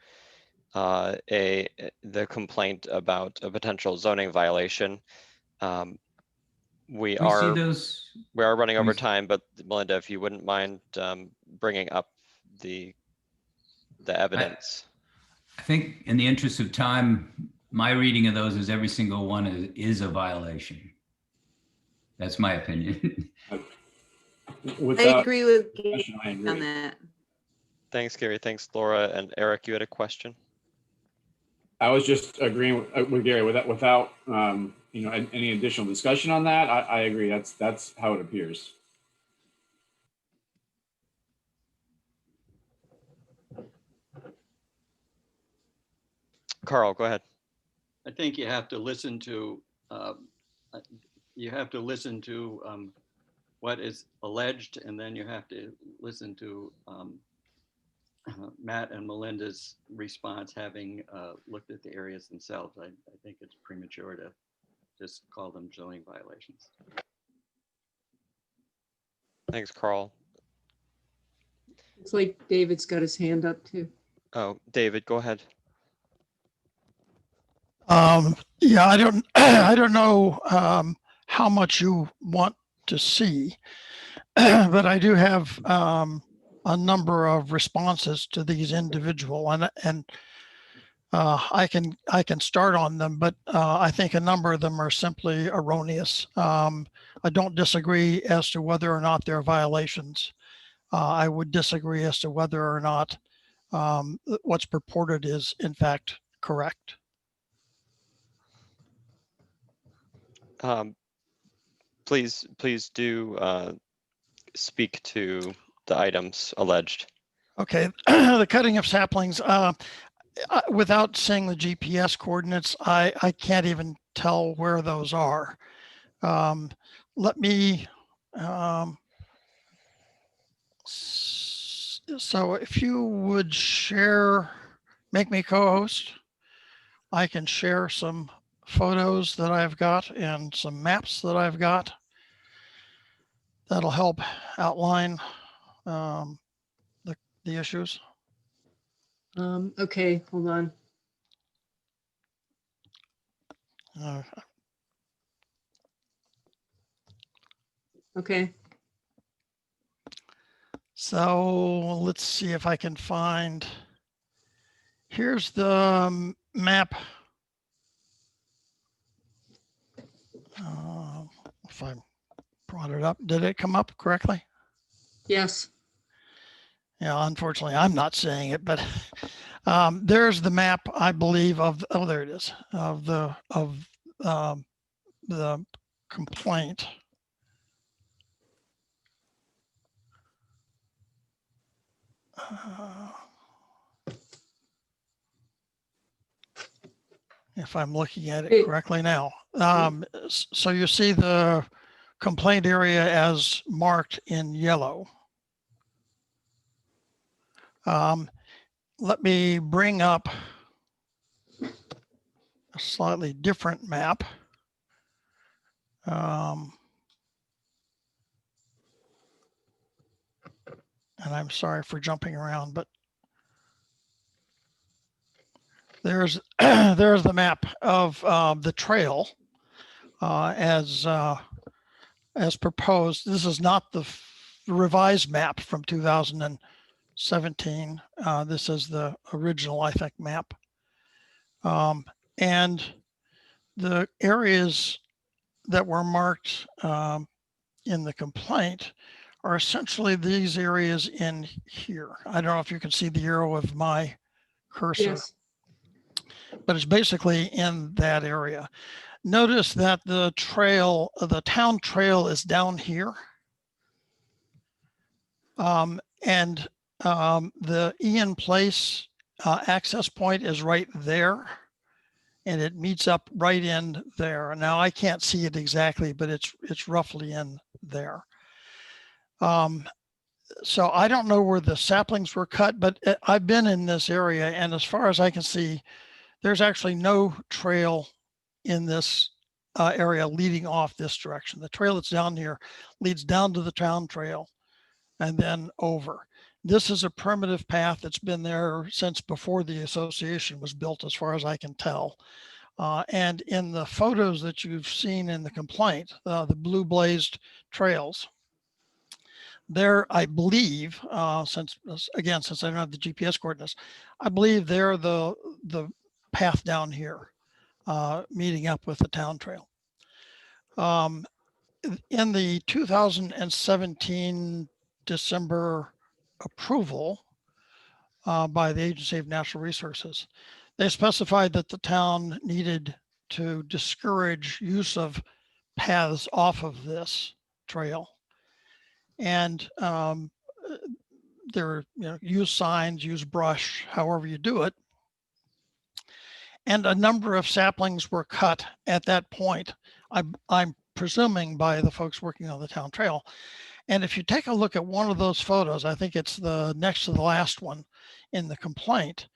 the complaint about a potential zoning violation. We are running over time, but Melinda, if you wouldn't mind bringing up the evidence. I think in the interest of time, my reading of those is every single one is a violation. That's my opinion. I agree with Gary on that. Thanks, Gary. Thanks, Laura. And Eric, you had a question? I was just agreeing with Gary without any additional discussion on that. I agree. That's how it appears. Carl, go ahead. I think you have to listen to what is alleged, and then you have to listen to Matt and Melinda's response, having looked at the areas themselves. I think it's premature to just call them zoning violations. Thanks, Carl. It's like David's got his hand up too. Oh, David, go ahead. Yeah, I don't know how much you want to see, but I do have a number of responses to these individual, and I can start on them, but I think a number of them are simply erroneous. I don't disagree as to whether or not they're violations. I would disagree as to whether or not what's purported is in fact correct. Please do speak to the items alleged. Okay, the cutting of saplings, without seeing the GPS coordinates, I can't even tell where those are. Let me, so if you would make me co-host, I can share some photos that I've got and some maps that I've got. That'll help outline the issues. Okay, hold on. Okay. So let's see if I can find, here's the map. If I brought it up, did it come up correctly? Yes. Yeah, unfortunately, I'm not seeing it, but There's the map, I believe, of, oh, there it is, of the complaint. If I'm looking at it correctly now. So you see the complaint area as marked in yellow. Let me bring up a slightly different map. And I'm sorry for jumping around, but there's there's the map of the trail as proposed. This is not the revised map from 2017. This is the original, I think, map. And the areas that were marked in the complaint are essentially these areas in here. I don't know if you can see the arrow of my cursor. Yes. But it's basically in that area. Notice that the trail, the town trail is down here. The Ian Place access point is right there. And it meets up right in there. Now I can't see it exactly, but it's roughly in there. So I don't know where the saplings were cut, but I've been in this area, and as far as I can see, there's actually no trail in this area leading off this direction. The trail that's down here leads down to the town trail and then over. This is a primitive path that's been there since before the association was built, as far as I can tell. And in the photos that you've seen in the complaint, the blue blazed trails, there, I believe, since I don't have the GPS coordinates, I believe they're the path down here, meeting up with the town trail. In the 2017 December approval by the Agency of Natural Resources, they specified that the town needed to discourage use of paths off of this trail. And there, use signs, use brush, however you do it. And a number of saplings were cut at that point, I'm presuming by the folks working on the town trail. And if you take a look at one of those photos, I think it's the next to the last one in the complaint,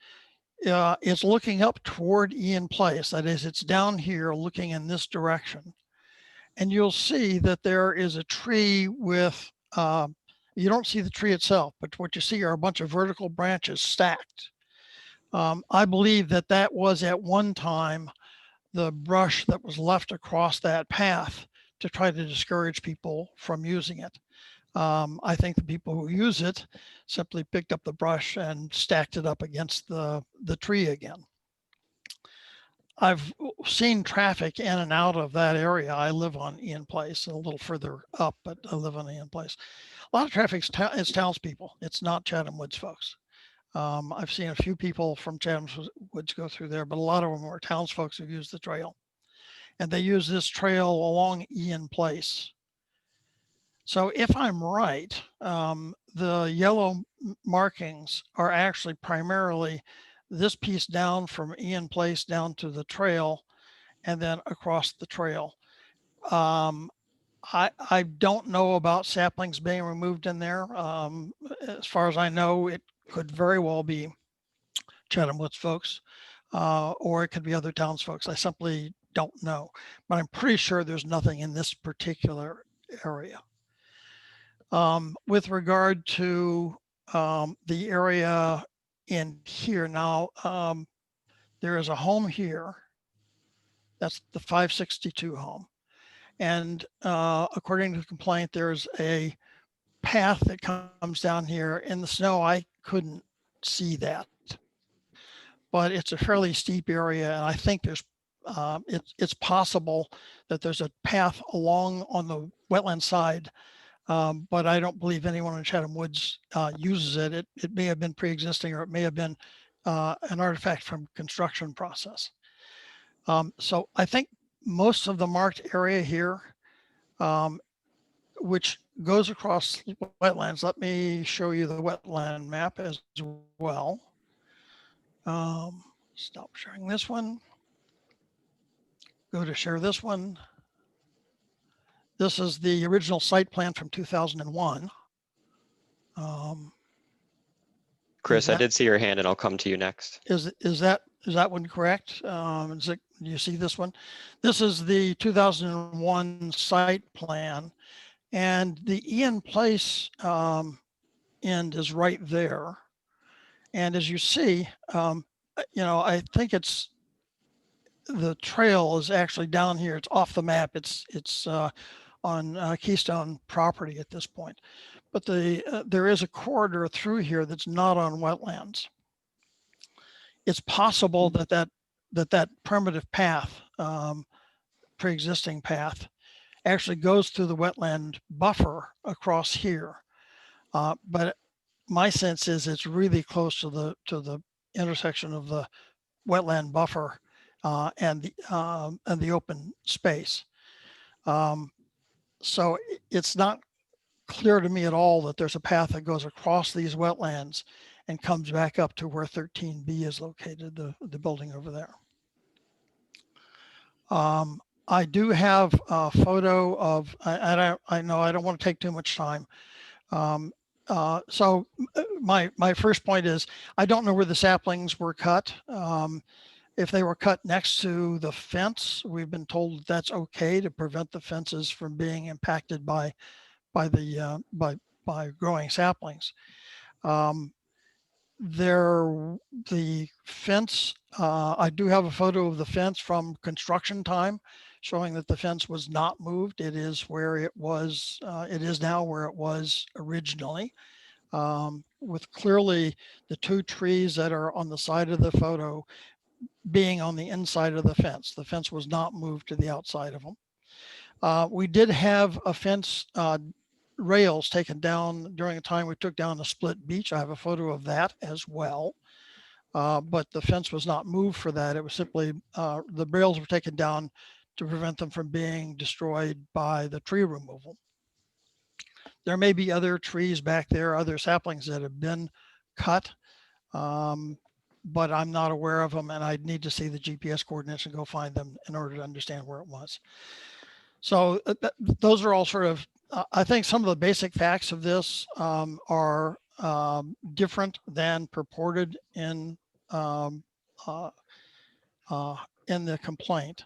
it's looking up toward Ian Place. That is, it's down here looking in this direction. And you'll see that there is a tree with, you don't see the tree itself, but what you see are a bunch of vertical branches stacked. I believe that that was at one time the brush that was left across that path to try to discourage people from using it. I think the people who use it simply picked up the brush and stacked it up against the tree again. I've seen traffic in and out of that area. I live on Ian Place, a little further up, but I live on Ian Place. A lot of traffic is townspeople. It's not Chatham Woods folks. I've seen a few people from Chatham Woods go through there, but a lot of them are townsfolk who use the trail. And they use this trail along Ian Place. So if I'm right, the yellow markings are actually primarily this piece down from Ian Place down to the trail and then across the trail. I don't know about saplings being removed in there. As far as I know, it could very well be Chatham Woods folks, or it could be other towns folks. I simply don't know, but I'm pretty sure there's nothing in this particular area. With regard to the area in here now, there is a home here. That's the 562 home. And according to the complaint, there's a path that comes down here. In the snow, I couldn't see that, but it's a fairly steep area. And I think there's, it's possible that there's a path along on the wetland side, but I don't believe anyone in Chatham Woods uses it. It may have been pre-existing, or it may have been an artifact from construction process. So I think most of the marked area here, which goes across wetlands. Let me show you the wetland map as well. Stop sharing this one. Go to share this one. This is the original site plan from 2001. Chris, I that- did see your hand and I'll come to you next. Is that one correct? Do you see this one? This is the 2001 site plan, and the Ian Place end is right there. And as you see, I think it's the trail is actually down here. It's off the map. It's on Keystone property at this point, but there is a corridor through here that's not on wetlands. It's possible that primitive path, pre-existing path, actually goes through the wetland buffer across here. But my sense is it's really close to the intersection of the wetland buffer and the open space. So it's not clear to me at all that there's a path that goes across these wetlands and comes back up to where 13B is located, the building over there. I do have a photo of, I know I don't want to take too much time. So my first point is, I don't know where the saplings were cut. If they were cut next to the fence, we've been told that's okay to prevent the fences from being impacted by growing saplings. The fence, I do have a photo of the fence from construction time showing that the fence was not moved. It is where it was, it is now where it was originally, with clearly the two trees that are on the side of the photo being on the inside of the fence. The fence was not moved to the outside of them. We did have a fence rails taken down during the time we took down the split beach. I have a photo of that as well. But the fence was not moved for that. It was simply, the rails were taken down to prevent them from being destroyed by the tree removal. There may be other trees back there, other saplings that have been cut, but I'm not aware of them, and I'd need to see the GPS coordinates and go find them in order to understand where it was. So those are all sort of, I think some of the basic facts of this are different than purported in the complaint.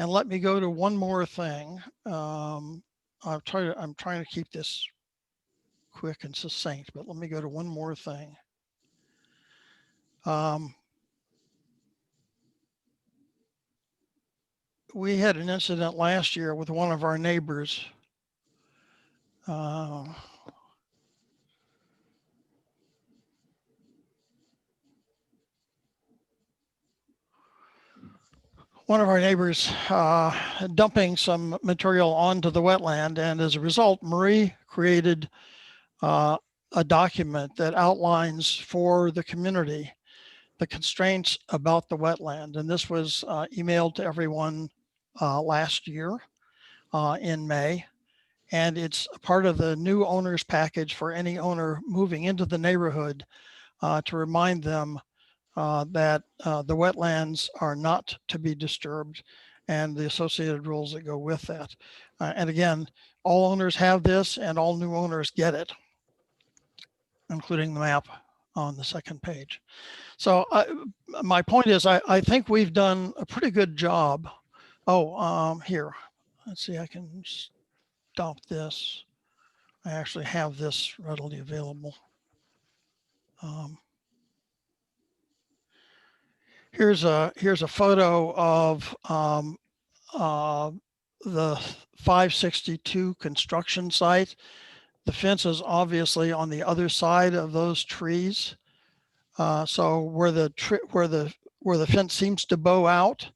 And let me go to one more thing. I'm trying to keep this quick and succinct, but let me go to one more thing. We had an incident last year with one of our neighbors. One of our neighbors dumping some material onto the wetland, and as a result, Marie created a document that outlines for the community the constraints about the wetland. And this was emailed to everyone last year in May. And it's a part of the new owner's package for any owner moving into the neighborhood to remind them that the wetlands are not to be disturbed and the associated rules that go with that. And again, all owners have this and all new owners get it, including the map on the second page. So my point is, I think we've done a pretty good job. Oh, here, let's see, I can stop this. I actually have this readily available. Here's a photo of the 562 construction site. The fence is obviously on the other side of those trees. So where the fence seems to bow out,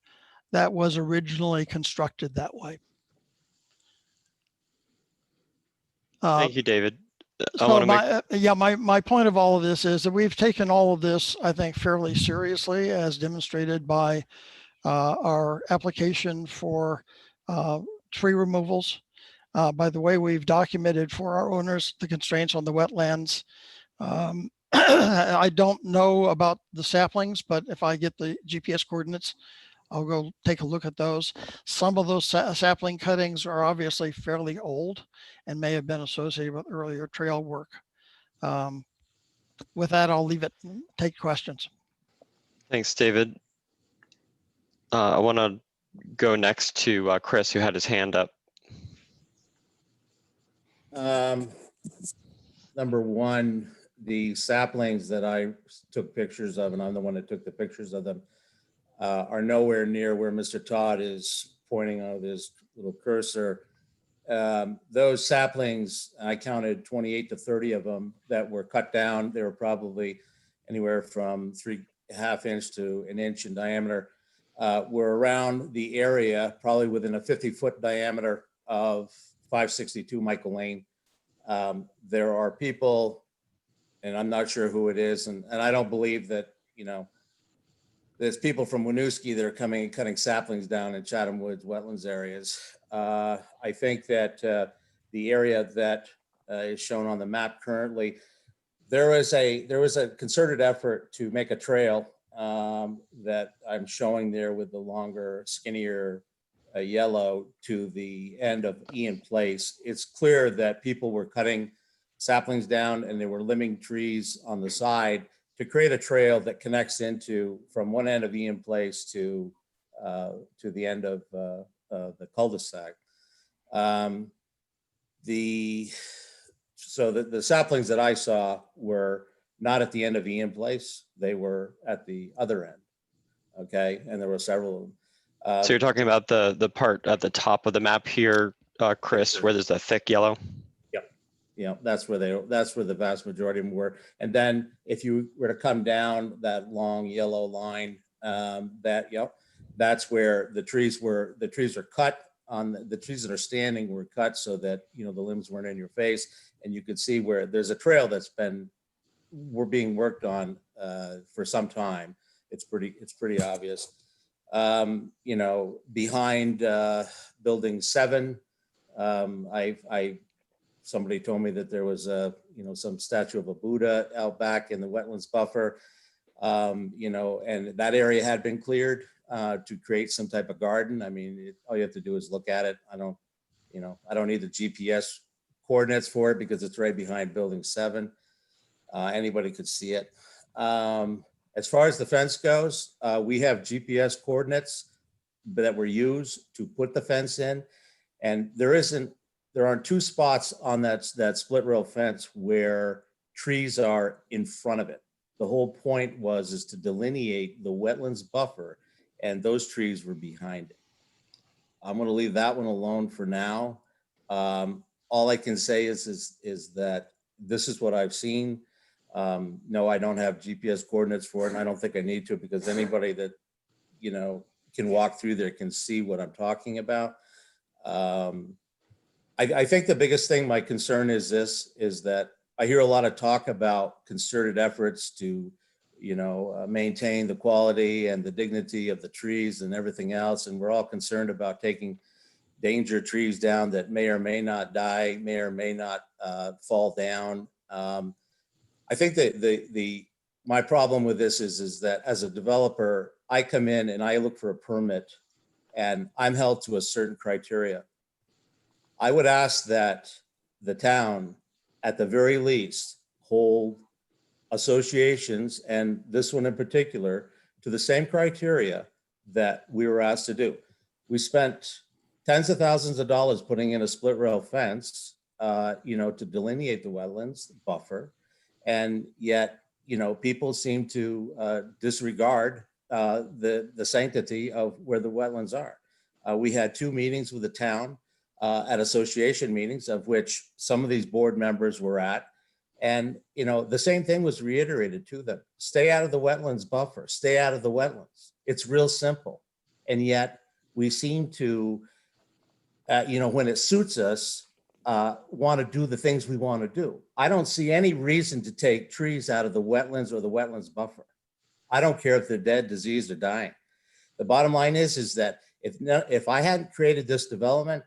that was originally constructed that way. Thank you, David. I want So to make, my point of all of this is that we've taken all of this, I think, fairly seriously, as demonstrated by our application for tree removals. By the way, we've documented for our owners the constraints on the wetlands. I don't know about the saplings, but if I get the GPS coordinates, I'll go take a look at those. Some of those sapling cuttings are obviously fairly old and may have been associated with earlier trail work. With that, I'll leave it, take questions. thanks, David. I want to go next to Chris, who had his hand up. Number one, the saplings that I took pictures of, and I'm the one that took the pictures of them, are nowhere near where Mr. Todd is pointing out with his little cursor. Those saplings, I counted 28 to 30 of them that were cut down. They were probably anywhere from 3.5 inch to an inch in diameter, were around the area, probably within a 50-foot diameter of 562 Michael Lane. There are people, and I'm not sure who it is, and I don't believe that, you know, there's people from Winooski that are coming and cutting saplings down in Chatham Woods wetlands areas. I think that the area that is shown on the map currently, there was a concerted effort to make a trail that I'm showing there with the longer, skinnier yellow to the end of Ian Place. It's clear that people were cutting saplings down and they were limbing trees on the side to create a trail that connects into from one end of Ian Place to the end of the cul-de-sac. So the saplings that I saw were not at the end of Ian Place; they were at the other end. Okay, and there were several of them. So you're talking about the part at the top of the map here, Chris, where there's a thick yellow? Yeah, that's where the vast majority of them were. And then if you were to come down that long yellow line, that's where the trees are cut on the trees that are standing were cut so that, you know, the limbs weren't in your face. And you could see where there's a trail that's we're being worked on for some time. It's pretty obvious. You know, behind building 7, somebody told me that there was some statue of a Buddha out back in the wetlands buffer, you know, and that area had been cleared to create some type of garden. I mean, all you have to do is look at it. I don't need the GPS coordinates for it because it's right behind building 7. Anybody could see it. As far as the fence goes, we have GPS coordinates that were used to put the fence in, and there aren't 2 spots on that split rail fence where trees are in front of it. The whole point is to delineate the wetlands buffer, and those trees were behind it. I'm going to leave that one alone for now. All I can say is that this is what I've seen. No, I don't have GPS coordinates for it, and I don't think I need to, because anybody that, you know, can walk through there can see what I'm talking about. I think the biggest thing, my concern is that I hear a lot of talk about concerted efforts to, you know, maintain the quality and the dignity of the trees and everything else. And we're all concerned about taking danger trees down that may or may not die, may or may not fall down. I think that my problem with this is that as a developer, I come in and I look for a permit and I'm held to a certain criteria. I would ask that the town, at the very least, hold associations, and this one in particular, to the same criteria that we were asked to do. We spent tens of thousands of dollars putting in a split rail fence, you know, to delineate the wetlands buffer, and yet, you know, people seem to disregard the sanctity of where the wetlands are. We had 2 meetings with the town. At association meetings, of which some of these board members were at. And, you know, the same thing was reiterated to them. Stay out of the wetlands buffer, stay out of the wetlands. It's real simple. And yet we seem to, you know, when it suits us, want to do the things we want to do. I don't see any reason to take trees out of the wetlands or the wetlands buffer. I don't care if they're dead, diseased, or dying. The bottom line is that if I hadn't created this development,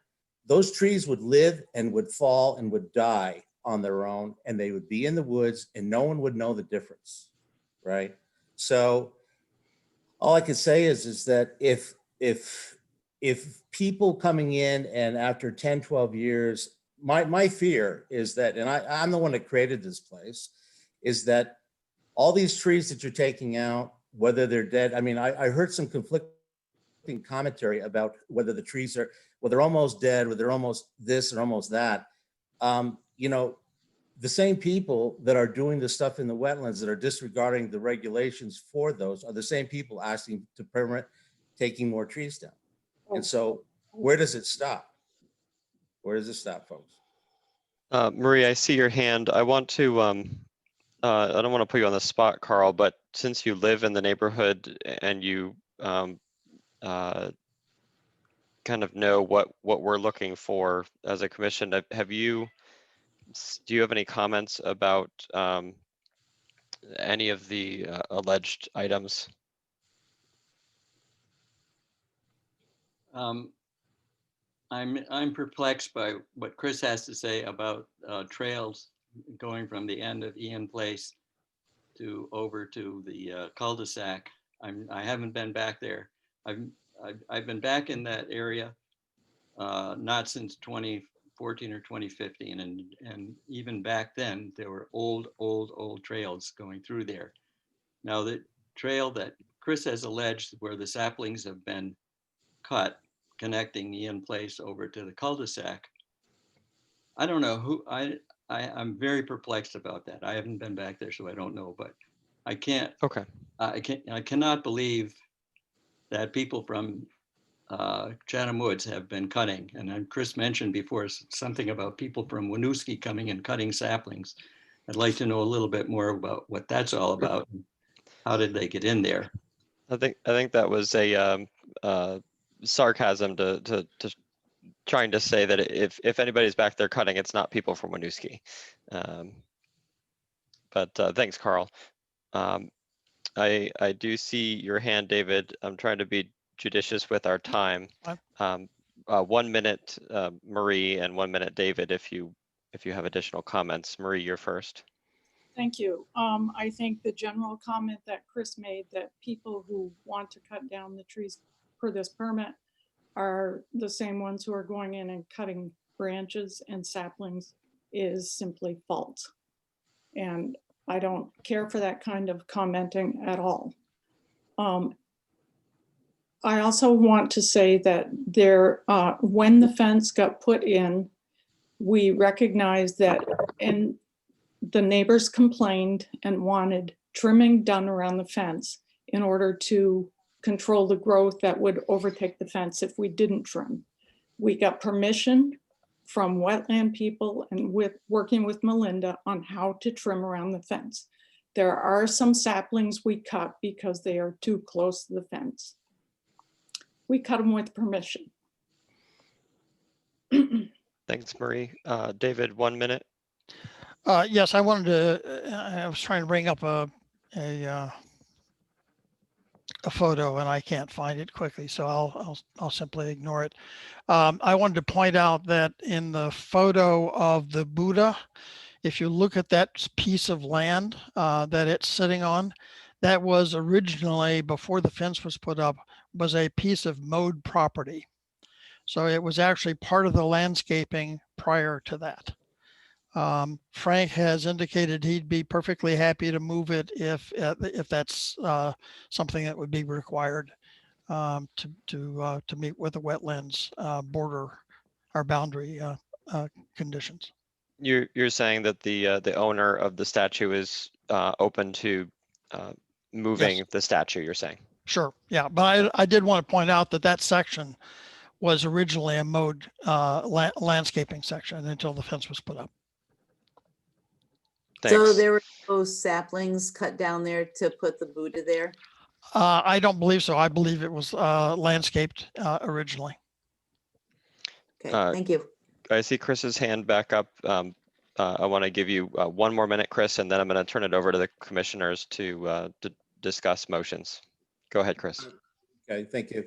those trees would live and would fall and would die on their own, and they would be in the woods and no one would know the difference, right? So all I can say is that if people coming in and after 10, 12 years, my fear is that, and I'm the one that created this place, is that all these trees that you're taking out, whether they're dead, I mean, I heard some conflicting commentary about whether the trees are, well, they're almost dead, or they're almost this or almost that. You know, the same people that are doing the stuff in the wetlands that are disregarding the regulations for those are the same people asking to permit taking more trees down. And so where does it stop? Where does it stop, folks? Marie, I see your hand. I want to, I don't want to put you on the spot, Carl, but since you live in the neighborhood and you kind of know what we're looking for as a commission, do you have any comments about any of the alleged items? I'm perplexed by what Chris has to say about trails going from the end of Ian Place to over to the cul-de-sac. I haven't been back there. I've been back in that area not since 2014 or 2015, and even back then there were old trails going through there. Now the trail that Chris has alleged where the saplings have been cut connecting Ian Place over to the cul-de-sac, I don't know who, I'm very perplexed about that. I haven't been back there, so I don't know, but I can't, Okay. I cannot believe that people from Chatham Woods have been cutting. And then Chris mentioned before something about people from Winooski coming and cutting saplings. I'd like to know a little bit more about what that's all about. How did they get in there? I think that was a sarcasm to trying to say that if anybody's back there cutting, it's not people from Winooski. But thanks, Carl. I do see your hand, David. I'm trying to be judicious with our time. 1 minute, Marie, and 1 minute, David, if you have additional comments. Marie, you're first. Thank you. I think the general comment that Chris made, that people who want to cut down the trees per this permit are the same ones who are going in and cutting branches and saplings, is simply false. And I don't care for that kind of commenting at all. I also want to say that when the fence got put in, we recognized that, and the neighbors complained and wanted trimming done around the fence in order to control the growth that would overtake the fence if we didn't trim. We got permission from wetland people and working with Melinda on how to trim around the fence. There are some saplings we cut because they are too close to the fence. We cut them with permission. Thanks, Marie. David, 1 minute. Yes, I wanted to, I was trying to bring up a photo and I can't find it quickly, so I'll simply ignore it. I wanted to point out that in the photo of the Buddha, if you look at that piece of land that it's sitting on, that was originally, before the fence was put up, was a piece of mowed property. So it was actually part of the landscaping prior to that. Frank has indicated he'd be perfectly happy to move it if that's something that would be required to meet with the wetlands border or boundary conditions. You're saying that the owner of the statue is open to moving the statue, you're saying? Sure, yeah, but I did want to point out that that section was originally a mowed landscaping section until the fence was put up. Thanks. So there were those saplings cut down there to put the Buddha there? I don't believe so. I believe it was landscaped originally. Okay, thank you. I see Chris's hand back up. I want to give you 1 more minute, Chris, and then I'm going to turn it over to the commissioners to discuss motions. Go ahead, Chris. Okay, thank you.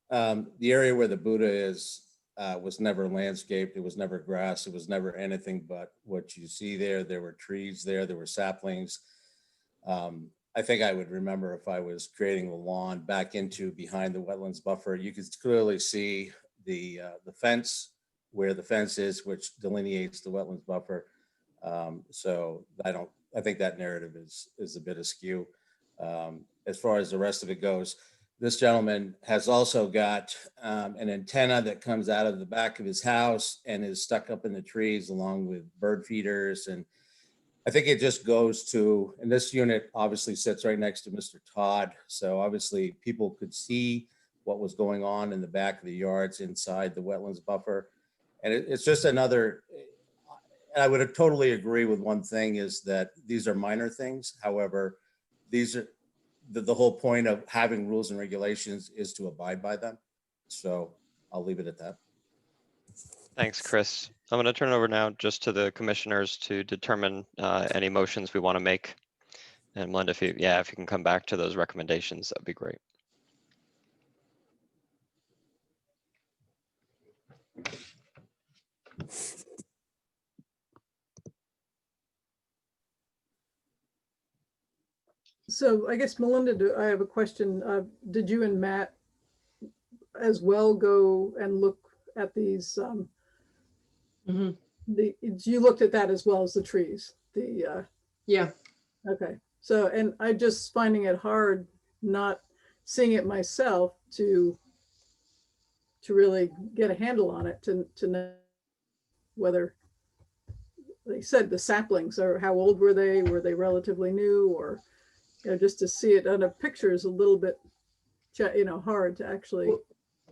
The area where the Buddha is was never landscaped. It was never grass. It was never anything but what you see there. There were trees there. There were saplings. I think I would remember if I was creating the lawn back into behind the wetlands buffer, you could clearly see the fence, where the fence is, which delineates the wetlands buffer. So I think that narrative is a bit askew. As far as the rest of it goes, this gentleman has also got an antenna that comes out of the back of his house and is stuck up in the trees along with bird feeders. And I think it just goes to, and this unit obviously sits right next to Mr. Todd. So obviously people could see what was going on in the back of the yards inside the wetlands buffer. And it's just another, and I would have totally agree with one thing, is that these are minor things. However, these are the whole point of having rules and regulations is to abide by them. So I'll leave it at that. Thanks, Chris. I'm going to turn it over now just to the commissioners to determine any motions we want to make. And Melinda, if you can come back to those recommendations, that'd be great. So I guess, Melinda, I have a question. Did you and Matt as well go and look at these? You looked at that as well as the trees? Yeah. Okay. So, and I just finding it hard not seeing it myself to really get a handle on it, to know whether, they said the saplings, or how old were they relatively new, or just to see it on a picture is a little bit hard to actually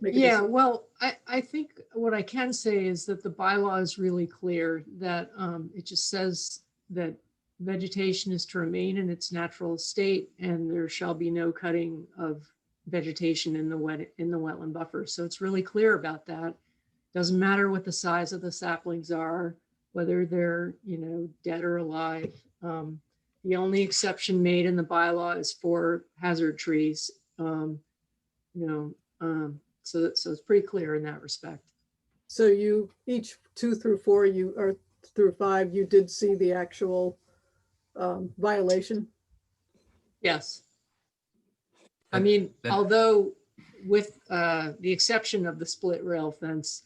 make it. Yeah, well, I think what I can say is that the bylaw is really clear, that it just says that vegetation is to remain in its natural state and there shall be no cutting of vegetation in the wetland buffer. So it's really clear about that. Doesn't matter what the size of the saplings are, whether they're, dead or alive. The only exception made in the bylaw is for hazard trees. So it's pretty clear in that respect. So you each 2 through 4, or through 5, you did see the actual violation? Yes. I mean, although with the exception of the split rail fence,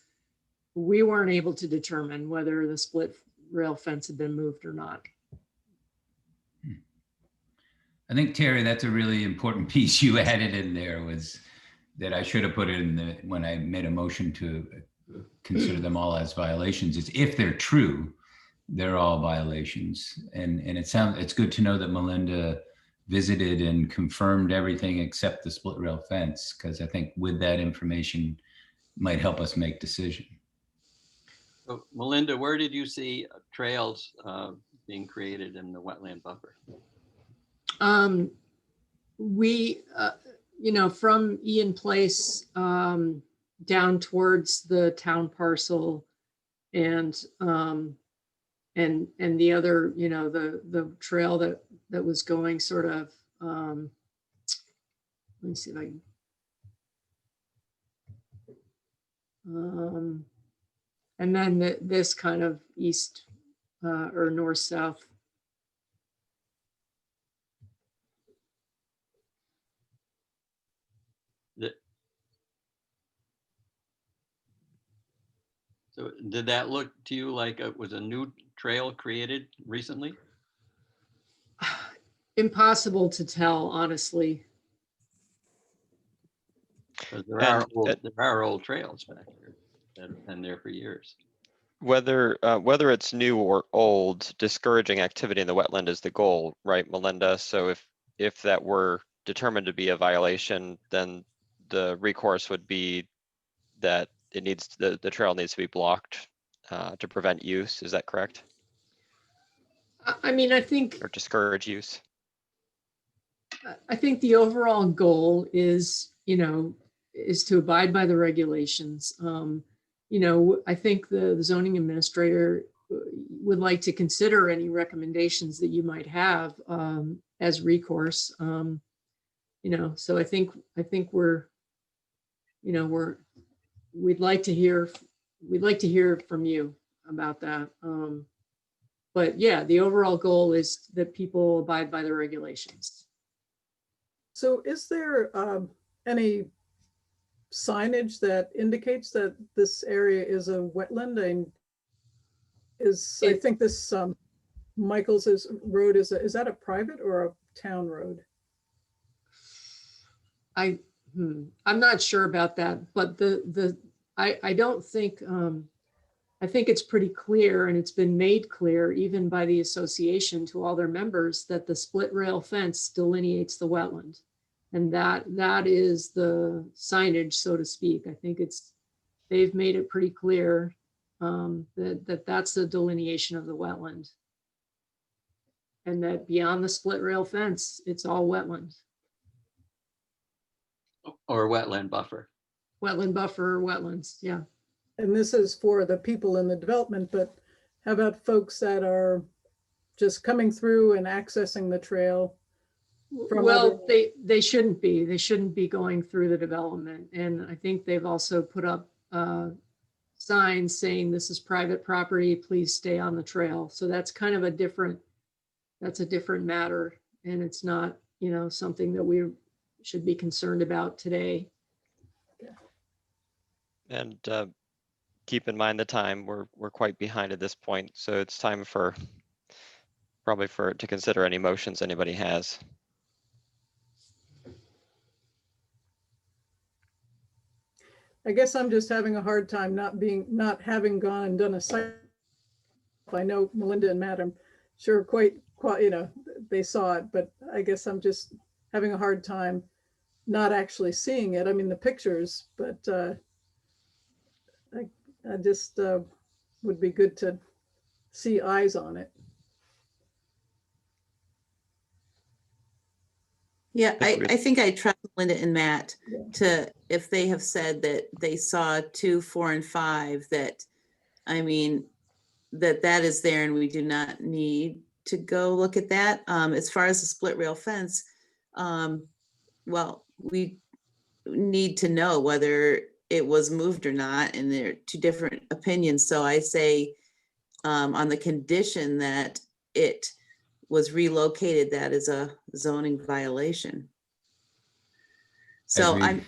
we weren't able to determine whether the split rail fence had been moved or not. I think, Terry, that's a really important piece you added in there, was that I should have put it in when I made a motion to consider them all as violations, is if they're true, they're all violations. And it's good to know that Melinda visited and confirmed everything except the split rail fence, because I think with that information might help us make decision. So, Melinda, where did you see trails being created in the wetland buffer? We, from Ian Place down towards the town parcel, and the other, the trail that was going sort of, let me see if I can, and then this kind of east or north south. So did that look to you like it was a new trail created recently? Impossible to tell, honestly. Because there are old trails back there that have been there for years. Whether it's new or old, discouraging activity in the wetland is the goal, right, Melinda? So if that were determined to be a violation, then the recourse would be that the trail needs to be blocked to prevent use. Is that correct? I mean, I think, or discourage use. I think the overall goal is, is to abide by the regulations. you know, I think the zoning administrator would like to consider any recommendations that you might have as recourse. You know, so I think we're, you know, we'd like to hear from you about that. But yeah, the overall goal is that people abide by the regulations. So is there any signage that indicates that this area is a wetland? And I think this Michael's road is that a private or a town road? I'm not sure about that, but I don't think, I think it's pretty clear, and it's been made clear even by the association to all their members, that the split rail fence delineates the wetland. And that is the signage, so to speak. I think they've made it pretty clear that's the delineation of the wetland. And that beyond the split rail fence, it's all wetland. Or wetland buffer. Wetland buffer, wetlands, yeah. And this is for the people in the development, but how about folks that are just coming through and accessing the trail? Well, they shouldn't be. They shouldn't be going through the development. And I think they've also put up signs saying this is private property, please stay on the trail. So that's kind of a different matter. And it's not, you know, something that we should be concerned about today. And keep in mind the time, we're quite behind at this point. So it's time probably to consider any motions anybody has. I guess I'm just having a hard time not having gone and done a site. I know Melinda and Matt, I'm sure quite, you know, they saw it, but I guess I'm just having a hard time not actually seeing it. I mean, the pictures, but I just would be good to see eyes on it. Yeah, Agreed. I think I trust Linda and Matt to, if they have said that they saw 2, 4, and 5, that, I mean, that is there and we do not need to go look at that. As far as the split rail fence, well, we need to know whether it was moved or not, and there are 2 different opinions. So I say on the condition that it was relocated, that is a zoning violation. So Agreed.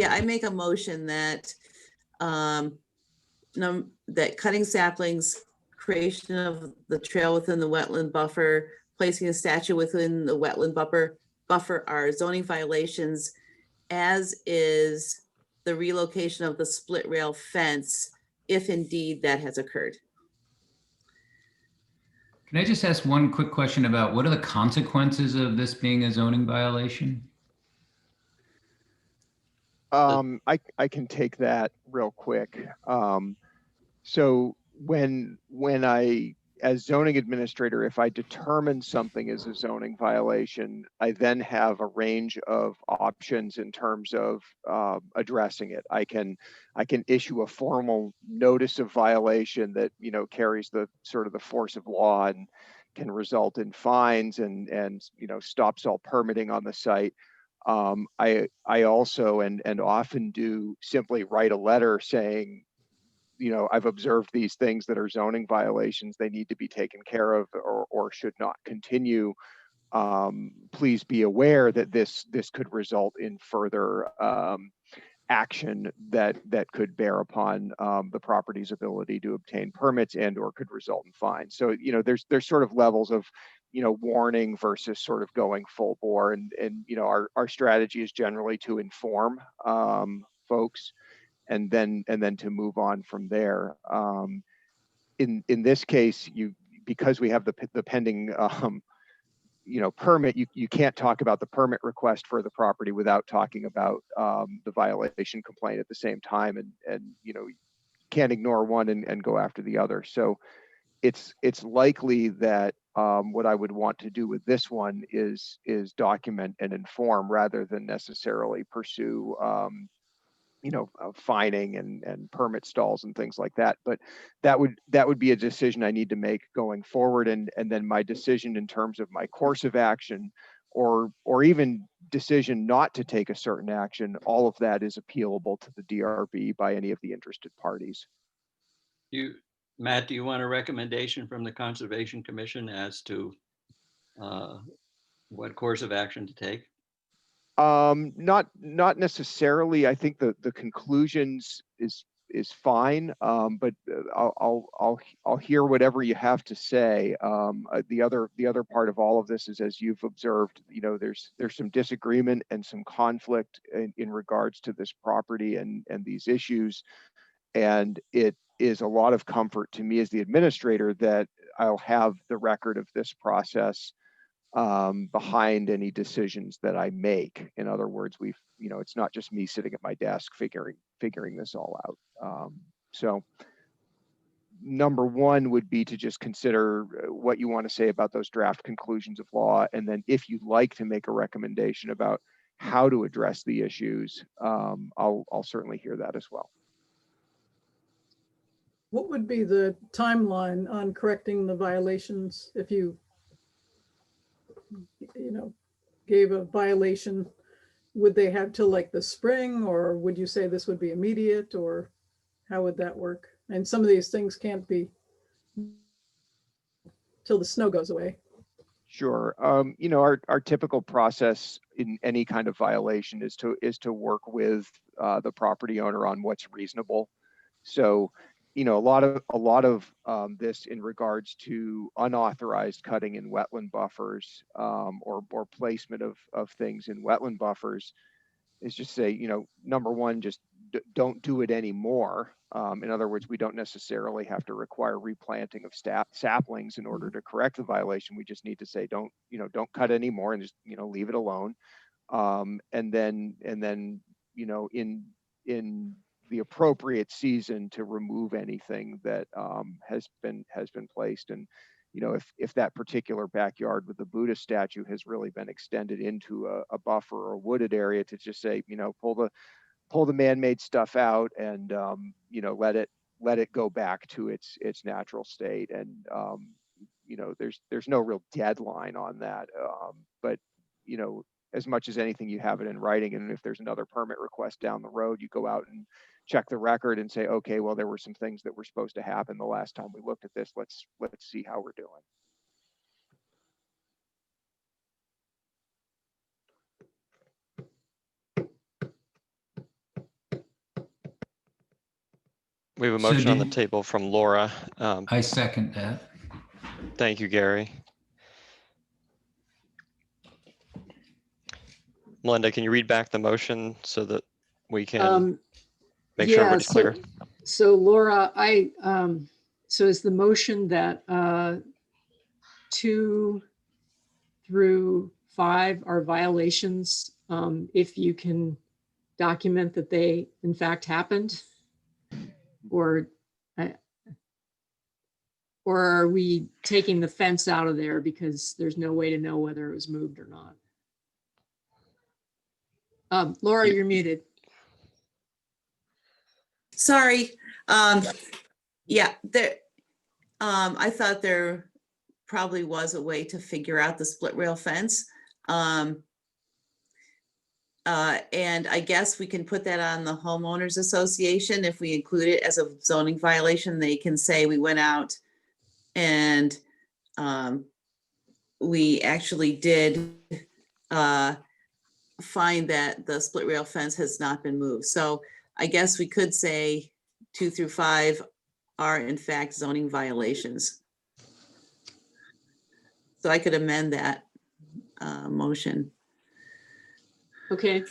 I make a motion that that cutting saplings, creation of the trail within the wetland buffer, placing a statue within the wetland buffer are zoning violations, as is the relocation of the split rail fence, if indeed that has occurred. Can I just ask one quick question about what are the consequences of this being a zoning violation? I can take that real quick. So when I, as zoning administrator, if I determine something is a zoning violation, I then have a range of options in terms of addressing it. I can issue a formal notice of violation that, you know, carries the sort of the force of law and can result in fines and you know, stops all permitting on the site. I also and often do simply write a letter saying, you know, I've observed these things that are zoning violations. They need to be taken care of or should not continue. Please be aware that this could result in further action that could bear upon the property's ability to obtain permits and or could result in fines. So, you know, there's sort of levels of, you know, warning versus sort of going full bore. And you know, our strategy is generally to inform folks and then to move on from there. In this case, because we have the pending you know, permit, you can't talk about the permit request for the property without talking about the violation complaint at the same time, and you know, can't ignore one and go after the other. So it's likely that what I would want to do with this one is document and inform rather than necessarily pursue fining and permit stalls and things like that. But that would be a decision I need to make going forward. And then my decision in terms of my course of action, or even decision not to take a certain action, all of that is appealable to the DRB by any of the interested parties. Matt, do you want a recommendation from the Conservation Commission as to what course of action to take? Not necessarily. I think the conclusions is fine, but I'll hear whatever you have to say. The other part of all of this is, as you've observed, there's some disagreement and some conflict in regards to this property and these issues, and it is a lot of comfort to me as the administrator that I'll have the record of this process behind any decisions that I make. In other words, it's not just me sitting at my desk figuring this all out. So number one would be to just consider what you want to say about those draft conclusions of law. And then if you'd like to make a recommendation about how to address the issues, I'll certainly hear that as well. What would be the timeline on correcting the violations if you gave a violation? Would they have till like the spring, or would you say this would be immediate, or how would that work? And some of these things can't be till the snow goes away. Sure. Our typical process in any kind of violation is to work with the property owner on what's reasonable. So, a lot of this in regards to unauthorized cutting in wetland buffers, or placement of things in wetland buffers, is just say, number one, just don't do it anymore. In other words, we don't necessarily have to require replanting of saplings in order to correct the violation. We just need to say, don't cut anymore, and just, leave it alone. And then, in the appropriate season, to remove anything that has been placed. And if that particular backyard with the Buddha statue has really been extended into a buffer or a wooded area, to just say, pull the man-made stuff out and let it go back to its natural state. And there's no real deadline on that, but as much as anything, you have it in writing, and if there's another permit request down the road, you go out and check the record and say, okay, well, there were some things that were supposed to happen the last time we looked at this. Let's see how we're doing. We have a motion on the table from Laura. I second that. Thank you, Gary. Melinda, can you read back the motion so that we can make sure everybody's clear? So Laura, so is the motion that 2 through 5 are violations, if you can document that they in fact happened? Or are we taking the fence out of there because there's no way to know whether it was moved or not? Laura, you're muted. Sorry. Yeah, there. I thought there probably was a way to figure out the split rail fence. And I guess we can put that on the homeowners association. If we include it as a zoning violation, they can say we went out and we actually did find that the split rail fence has not been moved. So I guess we could say 2 through 5 are in fact zoning violations. So I could amend that motion. Okay.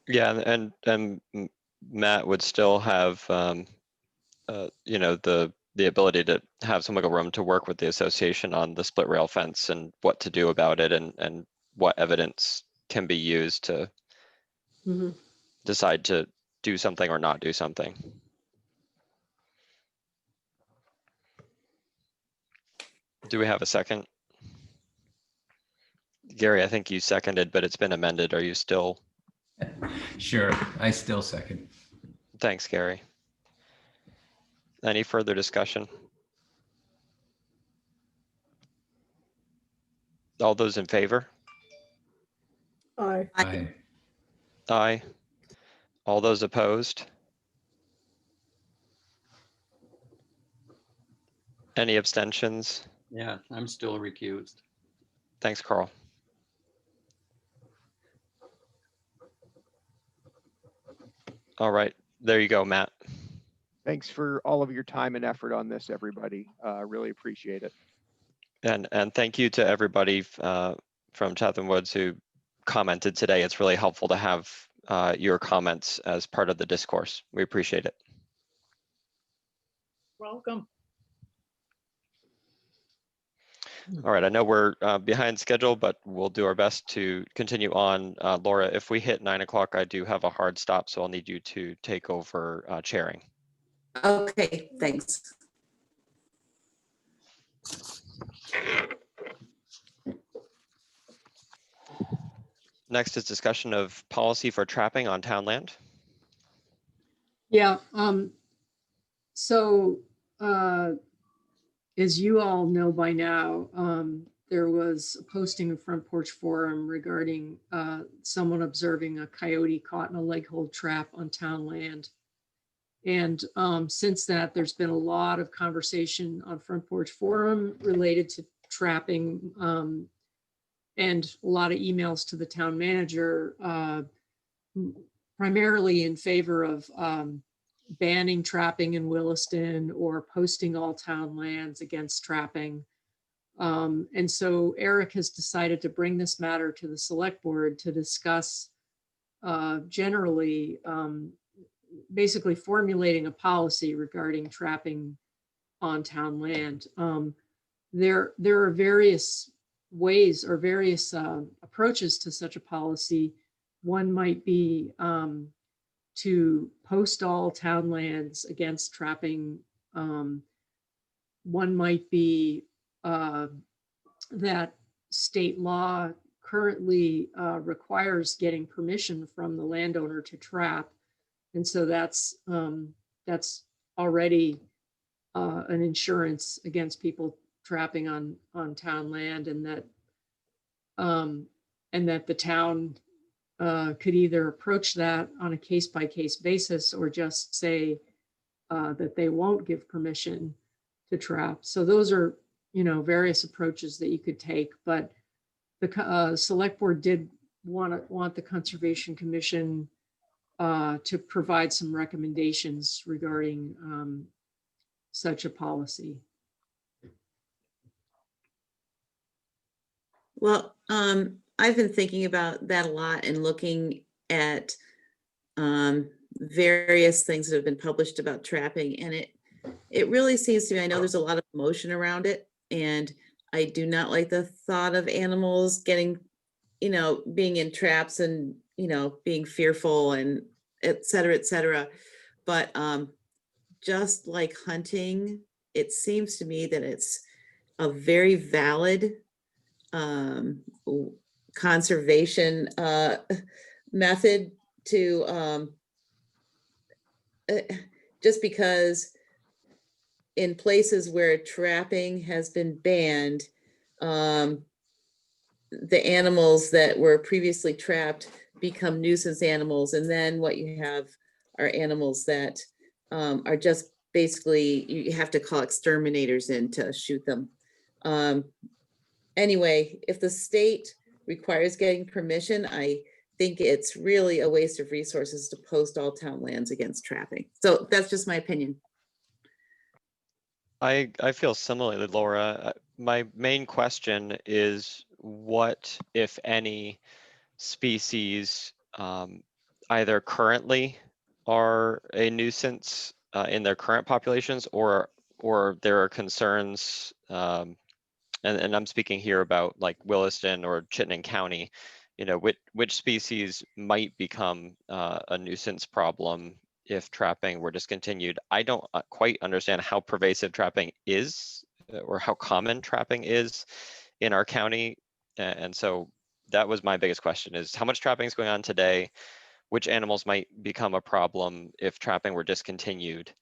Yeah, and Matt would still have, the ability to have some wiggle room to work with the association on the split rail fence and what to do about it, and what evidence can be used to decide to do something or not do something. Do we have a second? Gary, I think you seconded, but it's been amended. Are you still? Sure, I still second. Thanks, Gary. Any further discussion? All those in favor? Aye. Aye. Aye. All those opposed? Any abstentions? Yeah, I'm still recused. Thanks, Carl. All right, there you go, Matt. Thanks for all of your time and effort on this, everybody. Really appreciate it. And thank you to everybody from Chatham Woods who commented today. It's really helpful to have your comments as part of the discourse. We appreciate it. Welcome. All right, I know we're behind schedule, but we'll do our best to continue on. Laura, if we hit 9 o'clock, I do have a hard stop, so I'll need you to take over chairing. Okay, thanks. Next is discussion of policy for trapping on town land. Yeah, so as you all know by now, there was a posting in Front Porch Forum regarding someone observing a coyote caught in a leg hold trap on town land. And since that, there's been a lot of conversation on Front Porch Forum related to trapping, and a lot of emails to the town manager, primarily in favor of banning trapping in Williston or posting all town lands against trapping. And so Eric has decided to bring this matter to the select board to discuss generally, basically formulating a policy regarding trapping on town land. There are various ways or various approaches to such a policy. One might be to post all town lands against trapping. One might be that state law currently requires getting permission from the landowner to trap. And so that's already an insurance against people trapping on town land, and that the town could either approach that on a case-by-case basis or just say that they won't give permission to trap. So those are, various approaches that you could take, but the select board did want the Conservation Commission to provide some recommendations regarding such a policy. Well, I've been thinking about that a lot and looking at various things that have been published about trapping, and it really seems to me, I know there's a lot of emotion around it, and I do not like the thought of animals getting, being in traps and, being fearful and et cetera, but just like hunting, it seems to me that it's a very valid conservation method to just because in places where trapping has been banned, the animals that were previously trapped become nuisance animals, and then what you have are animals that are just basically, you have to call exterminators in to shoot them. Anyway, if the state requires getting permission, I think it's really a waste of resources to post all town lands against trapping. So that's just my opinion. I feel similarly, Laura. My main question is what, if any, species either currently are a nuisance in their current populations, or there are concerns, and I'm speaking here about like Williston or Chittenden County, which species might become a nuisance problem if trapping were discontinued. I don't quite understand how pervasive trapping is or how common trapping is in our county. And so that was my biggest question, is how much trapping is going on today? Which animals might become a problem if trapping were discontinued?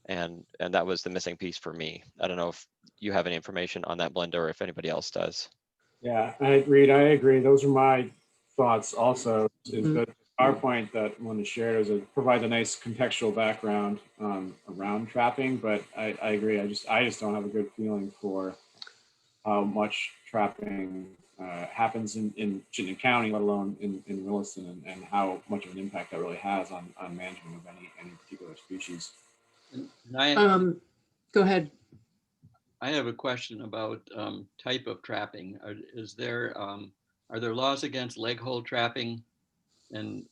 And that was the missing piece for me. I don't know if you have any information on that, Belinda, or if anybody else does. Yeah, Reed, I agree. Those are my thoughts also. Is that PowerPoint that one is shared as provides a nice contextual background around trapping, but I agree. I just don't have a good feeling for how much trapping happens in Chittenden County, let alone in Williston, and how much of an impact that really has on management of any particular species. Go ahead. I have a question about type of trapping. Are there laws against leg hold trapping, and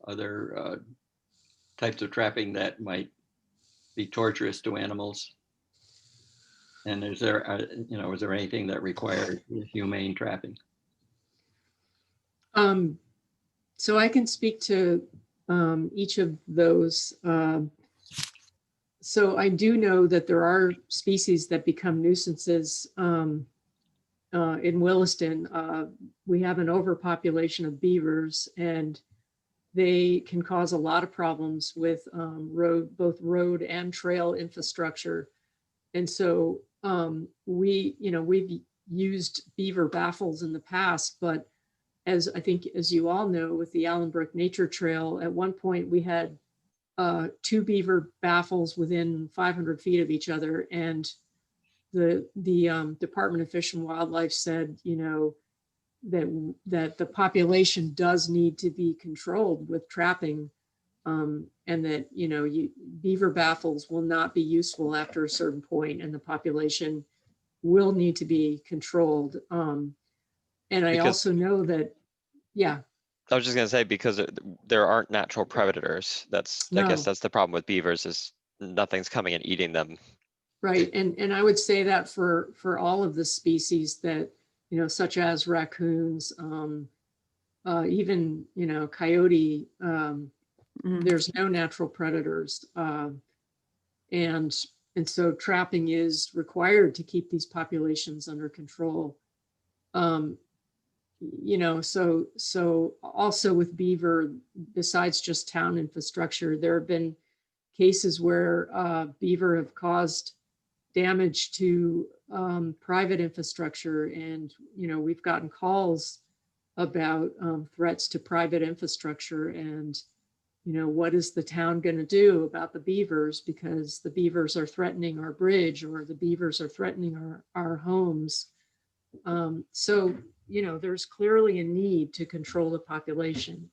other types of trapping that might be torturous to animals? And is there anything that requires humane trapping? So I can speak to each of those. So I do know that there are species that become nuisances in Williston. We have an overpopulation of beavers, and they can cause a lot of problems with both road and trail infrastructure. And so we've used beaver baffles in the past, but as you all know, with the Allenbrook Nature Trail, at one point we had 2 beaver baffles within 500 feet of each other, and the Department of Fish and Wildlife said, that the population does need to be controlled with trapping, and that beaver baffles will not be useful after a certain point, and the population will need to be controlled. And I also know that, yeah. I was just going to say, because there aren't natural predators. I guess that's the problem with beavers, is nothing's coming and eating them. Right. And I would say that for all of the species that, such as raccoons, even, coyote, there's no natural predators. And so trapping is required to keep these populations under control. So also with beaver, besides just town infrastructure, there have been cases where beaver have caused damage to private infrastructure. And, we've gotten calls about threats to private infrastructure, and, what is the town going to do about the beavers, because the beavers are threatening our bridge, or the beavers are threatening our homes. So, there's clearly a need to control the population.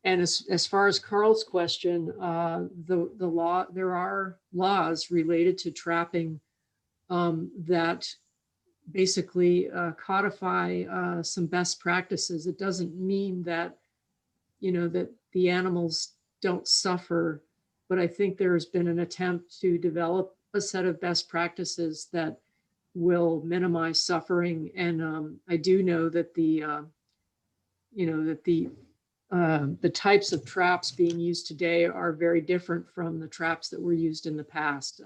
And as far as Carl's question, there are laws related to trapping that basically codify some best practices. It doesn't mean that, that the animals don't suffer, but I think there's been an attempt to develop a set of best practices that will minimize suffering. And I do know that the types of traps being used today are very different from the traps that were used in the past.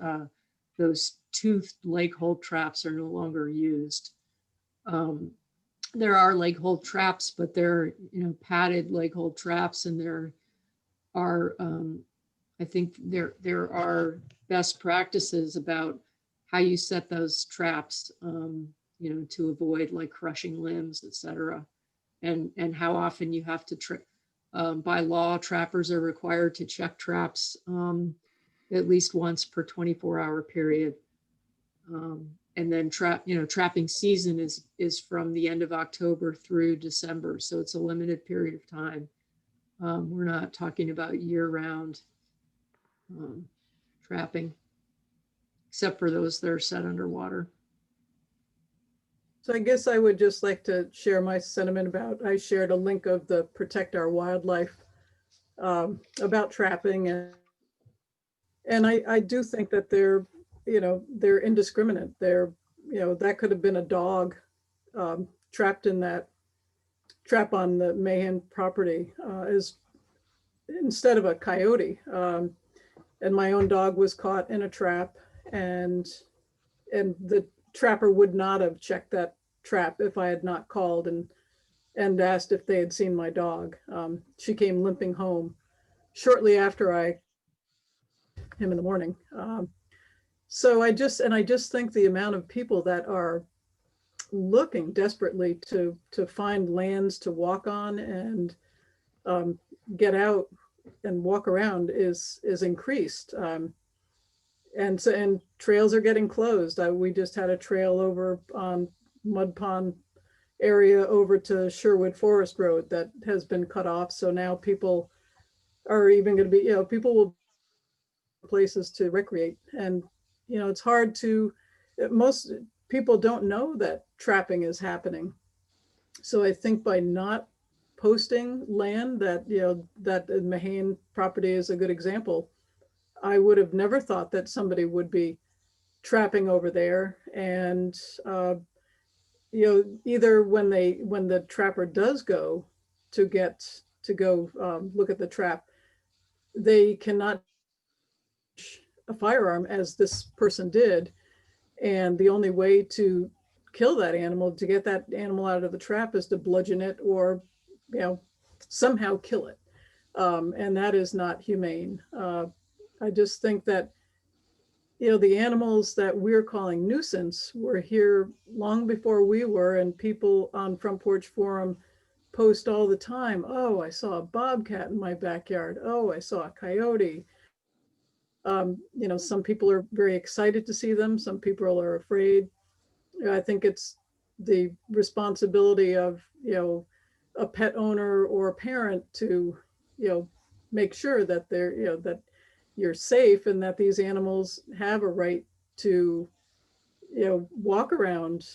Those toothed leg hold traps are no longer used. There are leg hold traps, but they're padded leg hold traps, and there are I think there are best practices about how you set those traps, to avoid like crushing limbs, etc. And how often you have to by law, trappers are required to check traps at least once per 24-hour period. And then trapping season is from the end of October through December. So it's a limited period of time. We're not talking about year-round trapping, except for those that are set underwater. So I guess I would just like to share my sentiment about, I shared a link of the Protect Our Wildlife about trapping. And I do think that they're indiscriminate. That could have been a dog trapped in that trap on the Mahan property instead of a coyote. And my own dog was caught in a trap, and the trapper would not have checked that trap if I had not called and asked if they had seen my dog. She came limping home shortly after him in the morning. So I just think the amount of people that are looking desperately to find lands to walk on and get out and walk around is increased. And trails are getting closed. We just had a trail over on Mud Pond area over to Sherwood Forest Road that has been cut off. So now people are even going to be, people will places to recreate. And, it's hard to, most people don't know that trapping is happening. So I think by not posting land that, that Mahane property is a good example, I would have never thought that somebody would be trapping over there. And, either when the trapper does go to look at the trap, they cannot a firearm as this person did. And the only way to kill that animal, to get that animal out of the trap, is to bludgeon it or, somehow kill it. And that is not humane. I just think that, the animals that we're calling nuisance were here long before we were, and people on Front Porch Forum post all the time, oh, I saw a bobcat in my backyard. Oh, I saw a coyote. Some people are very excited to see them. Some people are afraid. I think it's the responsibility of, a pet owner or a parent to, make sure that they're, that you're safe and that these animals have a right to, walk around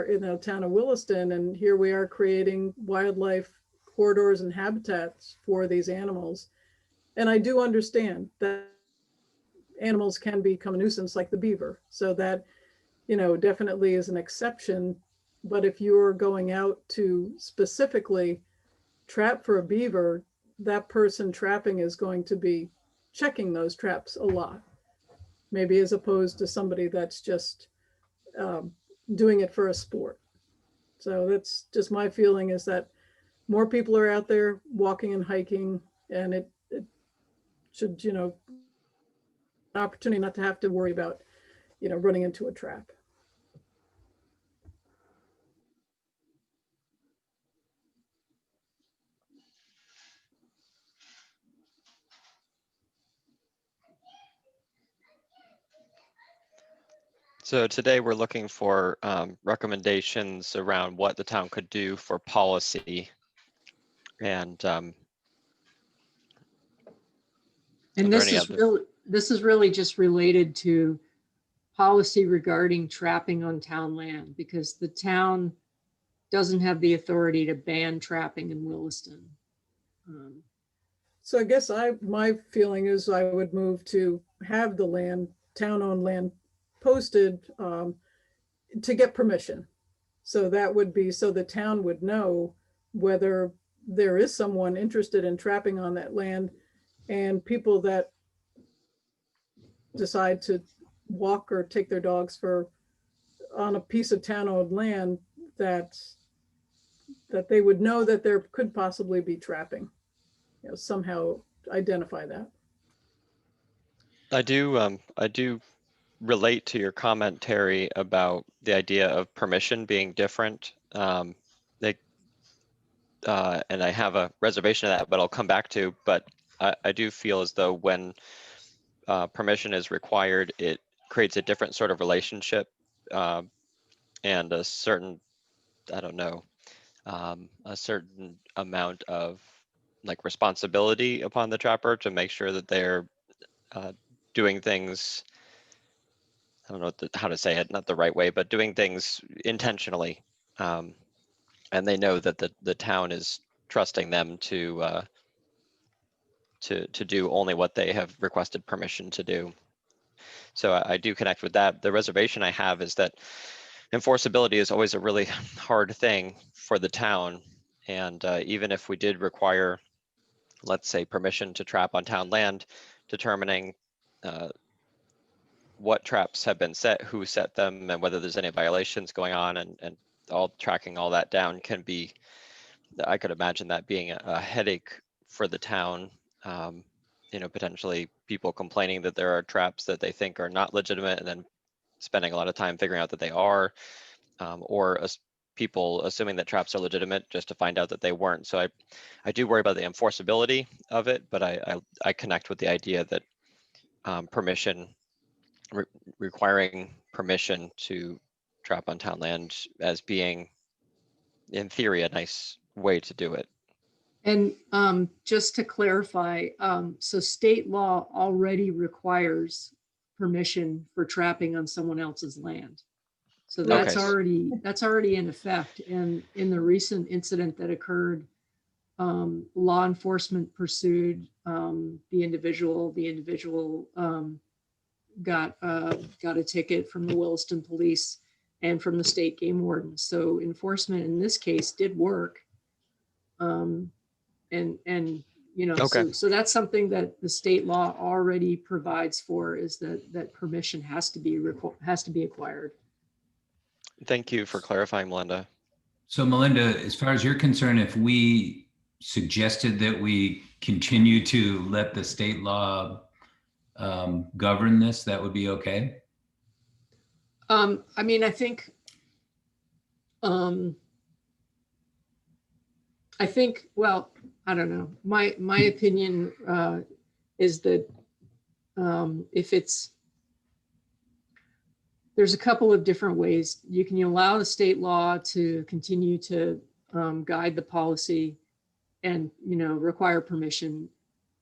in the town of Williston. And here we are creating wildlife corridors and habitats for these animals. And I do understand that animals can become a nuisance like the beaver. So that, definitely is an exception. But if you're going out to specifically trap for a beaver, that person trapping is going to be checking those traps a lot, maybe as opposed to somebody that's just doing it for a sport. So that's just my feeling, is that more people are out there walking and hiking, and it should, an opportunity not to have to worry about, running into a trap. So today we're looking for recommendations around what the town could do for policy. And this is really just related to policy regarding trapping on town land, because the town doesn't have the authority to ban trapping in Williston. So I guess my feeling is I would move to have the land, town-owned land, posted to get permission. So that would be, so the town would know whether there is someone interested in trapping on that land, and people that decide to walk or take their dogs on a piece of town-owned land, that they would know that there could possibly be trapping. Somehow identify that. I do relate to your comment, Terry, about the idea of permission being different. And I have a reservation of that, but I'll come back to. But I do feel as though when permission is required, it creates a different sort of relationship and a certain, I don't know, a certain amount of responsibility upon the trapper to make sure that they're doing things, I don't know how to say it, not the right way, but doing things intentionally. And they know that the town is trusting them to do only what they have requested permission to do. So I do connect with that. The reservation I have is that enforceability is always a really hard thing for the town. And even if we did require, let's say, permission to trap on town land, determining what traps have been set, who set them, and whether there's any violations going on, and all tracking all that down can be, I could imagine that being a headache for the town. You know, potentially people complaining that there are traps that they think are not legitimate and then spending a lot of time figuring out that they are, or people assuming that traps are legitimate just to find out that they weren't. So I do worry about the enforceability of it, but I connect with the idea that requiring permission to trap on town land as being, in theory, a nice way to do it. And just to clarify, so state law already requires permission for trapping on someone else's land. So that's Okay. already in effect. And in the recent incident that occurred, law enforcement pursued the individual. The individual got a ticket from the Williston police and from the state game warden. So enforcement in this case did work. And you know, Okay. so that's something that the state law already provides for, is that permission has to be acquired. Thank you for clarifying, Melinda. So Melinda, as far as you're concerned, if we suggested that we continue to let the state law govern this, that would be okay? I mean, I think, well, I don't know. My opinion is that there's a couple of different ways. You can allow the state law to continue to guide the policy and, you know, require permission,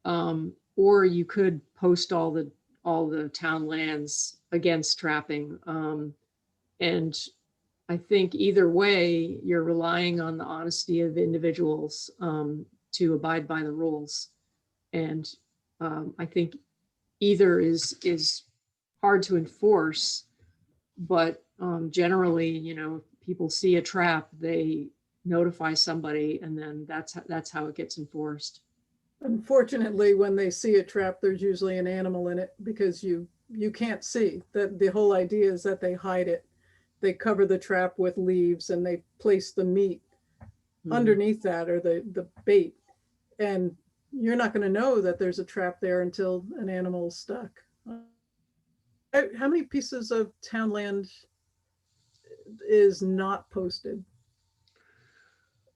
or you could post all the town lands against trapping. And I think either way, you're relying on the honesty of individuals to abide by the rules. And I think either is hard to enforce, but generally, you know, people see a trap, they notify somebody, and then that's how it gets enforced. Unfortunately, when they see a trap, there's usually an animal in it, because you can't see. That the whole idea is that they hide it. They cover the trap with leaves and they place the meat underneath that, or the bait. And you're not going to know that there's a trap there until an animal's stuck. How many pieces of town land is not posted?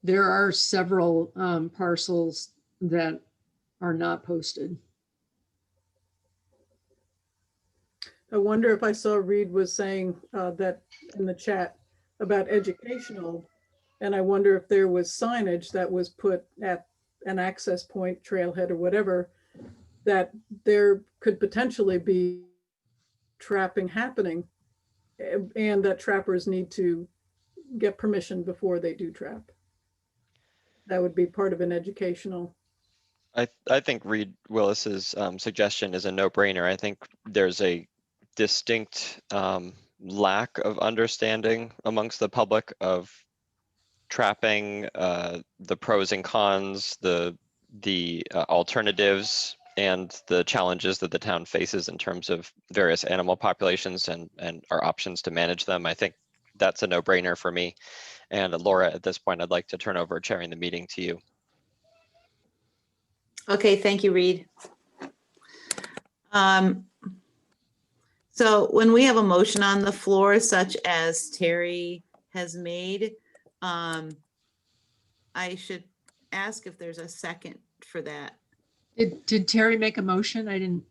There are several parcels that are not posted. I wonder if I saw Reed was saying that in the chat about educational, and I wonder if there was signage that was put at an access point, trailhead or whatever, that there could potentially be trapping happening, and that trappers need to get permission before they do trap. That would be part of an educational. I think Reed Willis's suggestion is a no-brainer. I think there's a distinct lack of understanding amongst the public of trapping, the pros and cons, the alternatives, and the challenges that the town faces in terms of various animal populations and our options to manage them. I think that's a no-brainer for me. And Laura, at this point, I'd like to turn over chairing the meeting to you. Okay, thank you, Reed. So when we have a motion on the floor, such as Terry has made, I should ask if there's a second for that. Did Terry make a motion? I didn't.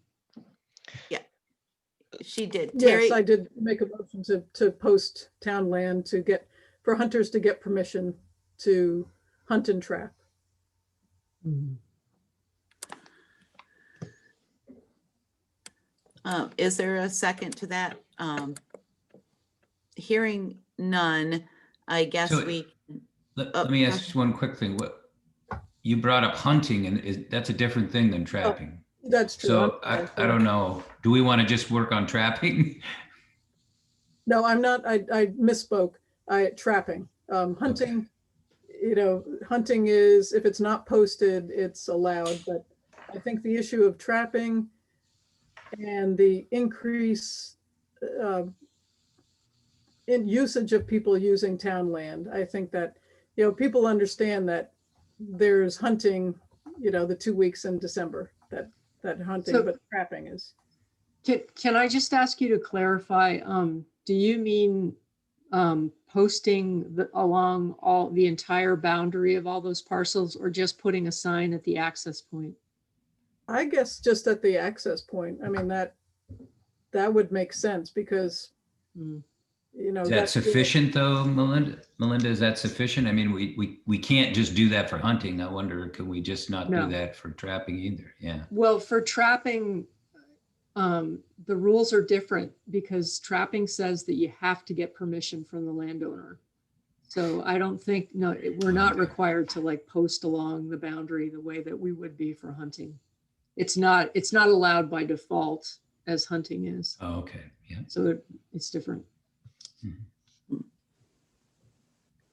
Yeah, she did. Yes, Terry, I did make a motion to post town land for hunters to get permission to hunt and trap. Is there a second to that? Hearing none, I guess So we. Let me ask just one quick thing. What you brought up hunting, and that's a different thing than trapping. That's true. So I don't know. Do we want to just work on trapping? No, I'm not. I misspoke. Trapping. Hunting, you know, hunting is, if it's not posted, it's allowed. But I think the issue of trapping and the increase in usage of people using town land. I think that, people understand that there's hunting, the 2 weeks in December, that hunting, So- but trapping is. Can I just ask you to clarify, do you mean posting along the entire boundary of all those parcels, or just putting a sign at the access point? I guess just at the access point. I mean, that would make sense because, Mm. Is that sufficient though, Melinda? Melinda, is that sufficient? I mean, we can't just do that for hunting. I wonder, can we just not No. do that for trapping either? Yeah. Well, for trapping, the rules are different because trapping says that you have to get permission from the landowner. So I don't think, no, we're not Okay. required to like post along the boundary the way that we would be for hunting. It's not allowed by default as hunting is. Oh, okay. Yeah. So it's different.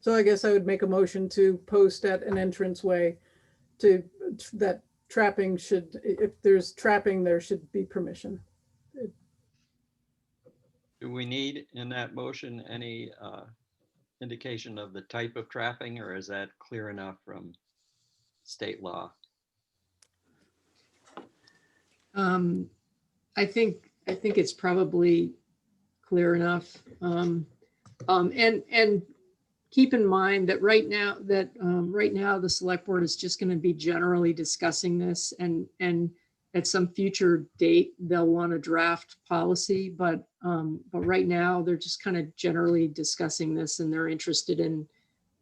So I guess I would make a motion to post at an entranceway that trapping should, if there's trapping, there should be permission. Do we need in that motion any indication of the type of trapping, or is that clear enough from state law? I think it's probably clear enough. And keep in mind that right now the select board is just going to be generally discussing this, and at some future date they'll want to draft policy, but right now they're just kind of generally discussing this and they're interested in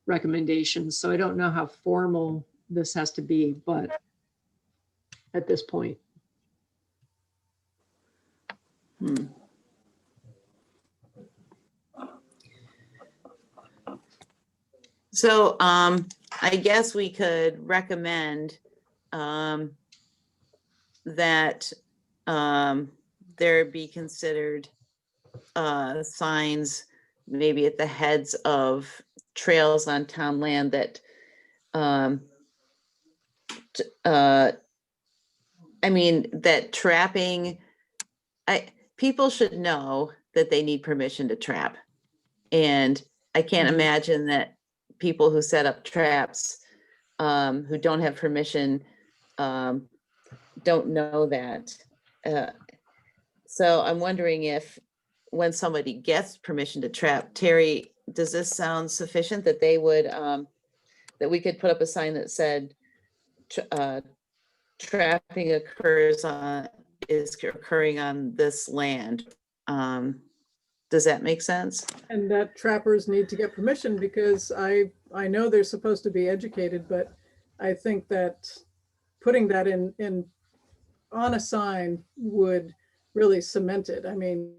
recommendations. So I don't know how formal this has to be, but at this point. So I guess we could recommend that there be considered signs maybe at the heads of trails on town land that I mean, that trapping, people should know that they need permission to trap. And I can't imagine that people who set up traps who don't have permission don't know that. So I'm wondering if when somebody gets permission to trap, Terry, does this sound sufficient that they would, that we could put up a sign that said trapping is occurring on this land? Does that make sense? And that trappers need to get permission because I know they're supposed to be educated, but I think that putting that in on a sign would really cement it. I mean,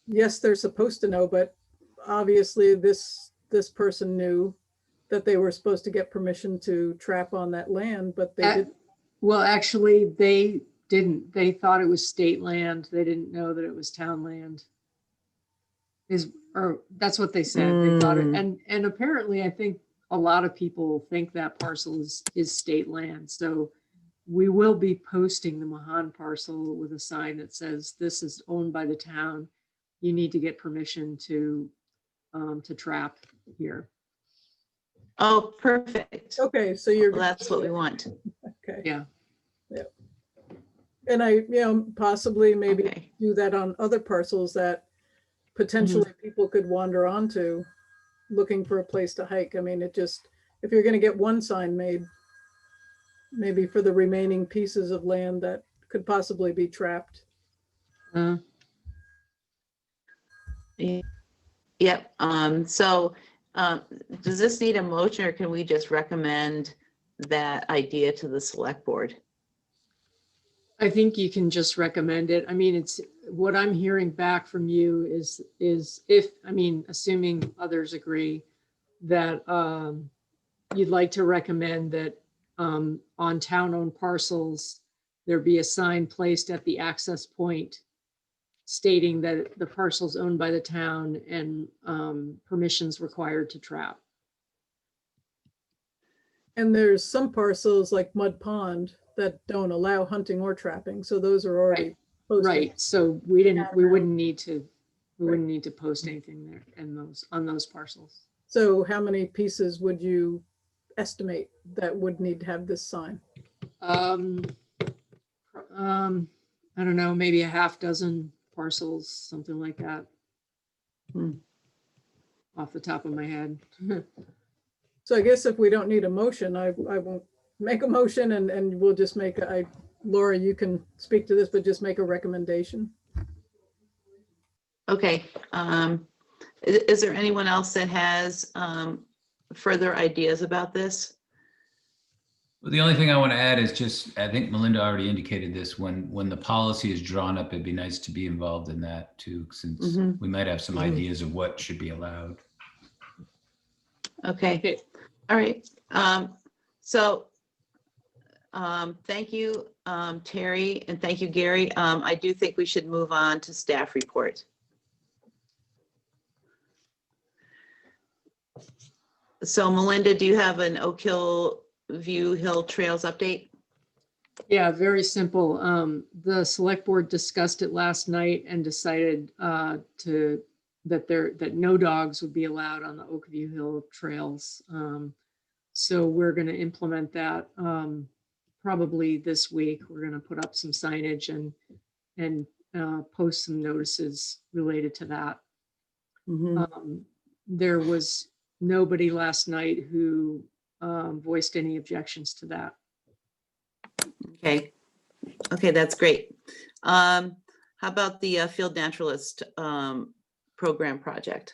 yes, they're supposed to know, but obviously this person knew that they were supposed to get permission to trap on that land, but they didn't. Well, actually, they didn't. They thought it was state land. They didn't know that it was town land. Or that's what they said. They thought it, and apparently, I think a lot of people think that parcel is state land. So we will be posting the Mahan parcel with a sign that says this is owned by the town. You need to get permission to trap here. Oh, perfect. Okay, so you're. Well, that's what we want. Okay. Yeah. Yeah. And I, possibly maybe Okay. do that on other parcels that potentially people could wander onto looking for a place to hike. I mean, if you're going to get one sign made, maybe for the remaining pieces of land that could possibly be trapped. Yep. So does this need a motion, or can we just recommend that idea to the select board? I think you can just recommend it. I mean, it's what I'm hearing back from you is assuming others agree that you'd like to recommend that on town-owned parcels, there be a sign placed at the access point stating that the parcel's owned by the town and permissions required to trap. And there's some parcels like Mud Pond that don't allow hunting or trapping. So those are already posted. Right, so we wouldn't need to We wouldn't need to post anything there in on those parcels. So how many pieces would you estimate that would need to have this sign? I don't know, maybe a half dozen parcels, something like that. Hmm. Off the top of my head. So I guess if we don't need a motion, I won't make a motion and we'll just make, Laura, you can speak to this, but just make a recommendation. Okay. Is there anyone else that has further ideas about this? Well, the only thing I want to add is just, I think Melinda already indicated this, when the policy is drawn up, it'd be nice to be involved in that too, since we might have some ideas of what should be allowed. Okay. All right. Thank you, Terry, and thank you, Gary. I do think we should move on to staff report. So Melinda, do you have an Oak Hill View Hill Trails update? Yeah, very simple. The select board discussed it last night and decided that no dogs would be allowed on the Oakview Hill trails. So we're going to implement that probably this week. We're going to put up some signage and post some notices related to that. There was nobody last night who voiced any objections to that. Okay. Okay, that's great. How about the Field Naturalist program project?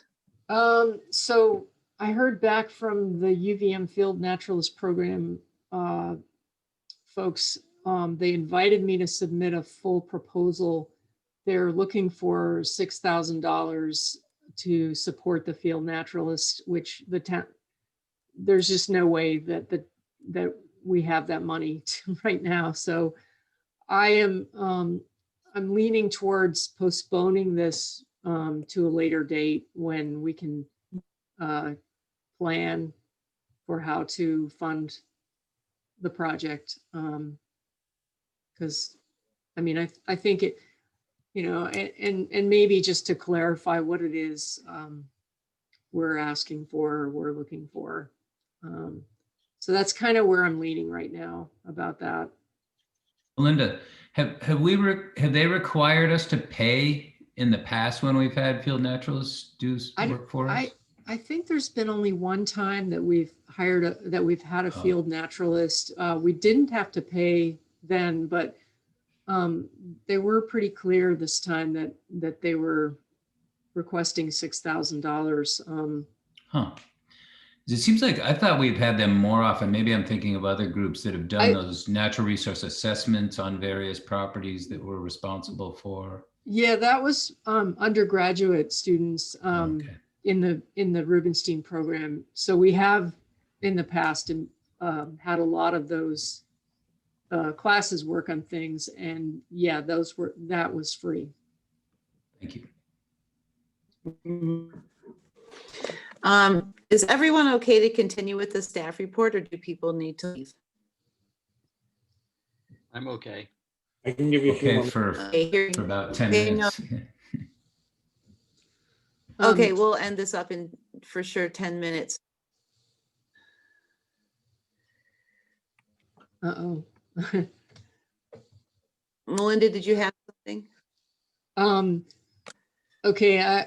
So I heard back from the UVM Field Naturalist program folks. They invited me to submit a full proposal. They're looking for $6,000 to support the Field Naturalist, which the town, there's just no way that we have that money right now. So I am I'm leaning towards postponing this to a later date when we can plan for how to fund the project. Because I mean, I think it, you know, and maybe just to clarify what it is we're asking for, we're looking for. So that's kind of where I'm leaning right now about that. Melinda, have they required us to pay in the past when we've had field naturalists do work for us? I think there's been only one time that we've had a field naturalist. We didn't have to pay then, but they were pretty clear this time that they were requesting $6,000. Huh. It seems like I thought we've had them more often. Maybe I'm thinking of other groups that have done those natural resource assessments on various properties that we're responsible for. Yeah, that was undergraduate students Okay. in the Rubenstein program. So we have in the past had a lot of those classes work on things, and yeah, that was free. Thank you. Is everyone okay to continue with the staff report, or do people need to leave? I'm okay. I can give you a few Okay, more. for about 10 Okay, minutes. Okay, we'll end this up in for sure 10 minutes. Uh-oh. Melinda, did you have something? Okay,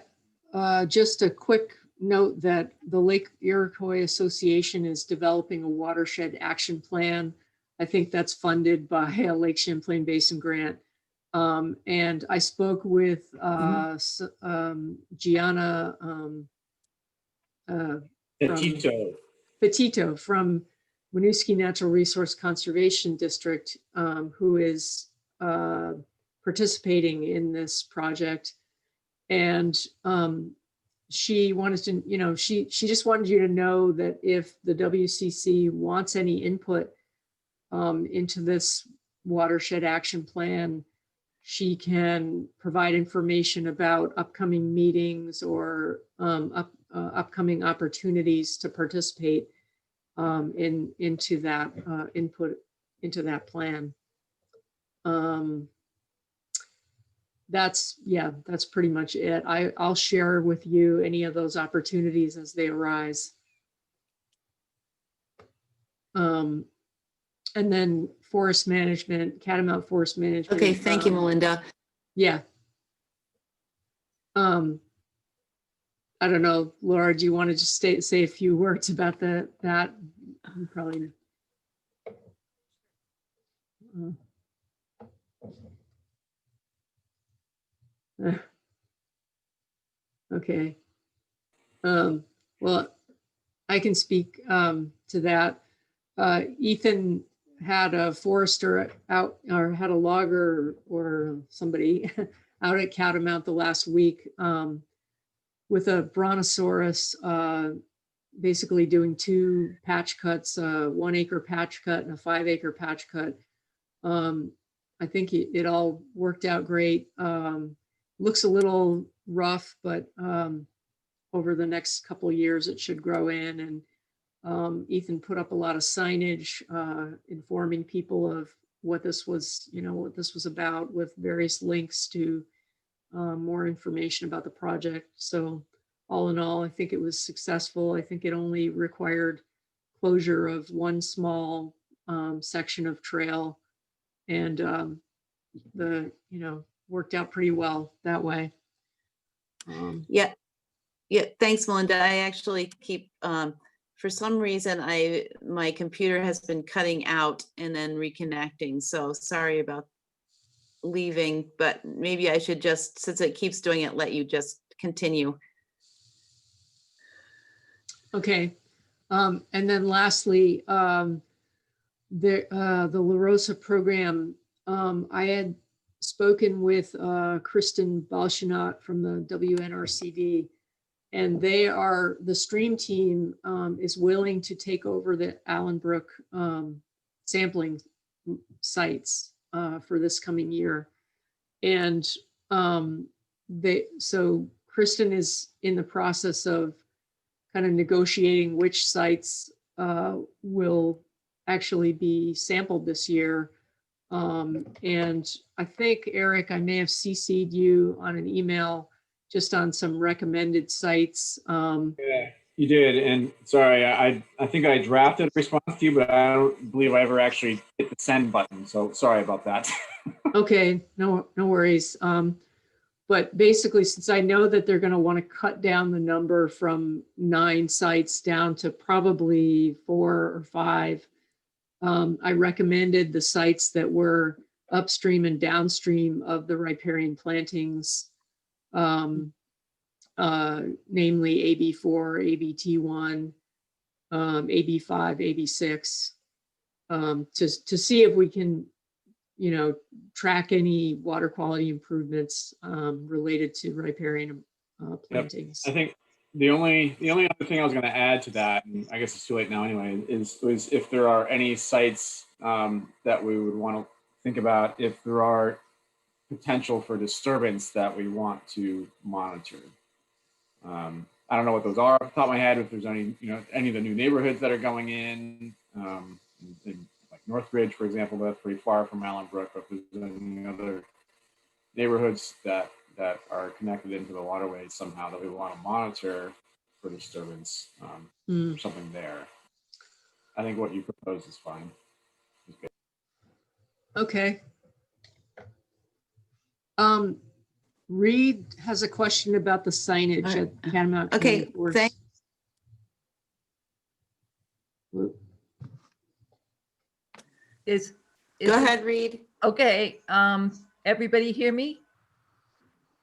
just a quick note that the Lake Iroquois Association is developing a watershed action plan. I think that's funded by a Lake Champlain Basin grant. And I spoke with Gianna Petito from Winooski Natural Resource Conservation District, who is participating in this project. And she wanted to, you know, she just wanted you to know that if the WCC wants any input into this watershed action plan, she can provide information about upcoming meetings or upcoming opportunities to participate into that input into that plan. that's pretty much it. I'll share with you any of those opportunities as they arise. And then forest management, Catamount Forest Management. Okay, thank you, Melinda. Yeah. I don't know, Laura, do you want to just say a few words about that? You probably. Okay. Well, I can speak to that. Ethan had a forester out, or had a logger or somebody out at Catamount the last week with a brontosaurus, basically doing 2 patch cuts, 1 acre patch cut and a 5 acre patch cut. I think it all worked out great. Looks a little rough, but over the next couple of years, it should grow in. And Ethan put up a lot of signage informing people of what this was, what this was about, with various links to more information about the project. So all in all, I think it was successful. I think it only required closure of one small section of trail, and worked out pretty well that way. Yeah. Thanks, Melinda. I actually keep, for some reason, my computer has been cutting out and then reconnecting. So sorry about leaving, but maybe I should just, since it keeps doing it, let you just continue. Okay. And then lastly, the La Rosa program, I had spoken with Kristen Balshanot from the WNRCD, and the stream team is willing to take over the Allenbrook sampling sites for this coming year. And so Kristen is in the process of kind of negotiating which sites will actually be sampled this year. And I think, Eric, I may have CC'd you on an email just on some recommended sites. Yeah, you did. And sorry, I think I drafted a response to you, but I don't believe I ever actually hit the send button. So sorry about that. Okay, no worries. But basically, since I know that they're going to want to cut down the number from 9 sites down to probably 4 or 5, I recommended the sites that were upstream and downstream of the riparian plantings, namely AB4, ABT1, AB5, AB6, to see if we can, track any water quality improvements related to riparian plantings. Yep. I think the only other thing I was going to add to that, and I guess it's too late now anyway, was if there are any sites that we would want to think about, if there are potential for disturbance that we want to monitor. I don't know what those are off the top of my head, if there's any, any of the new neighborhoods that are going in like Northridge, for example, that's pretty far from Allenbrook, but if there's any other neighborhoods that are connected into the waterways somehow that we want to monitor for disturbance, or something there. I think what you proposed is fine. Okay. Reed has a question about the signage at Catamount. Okay, thanks. Go ahead, Reed. Okay, everybody hear me?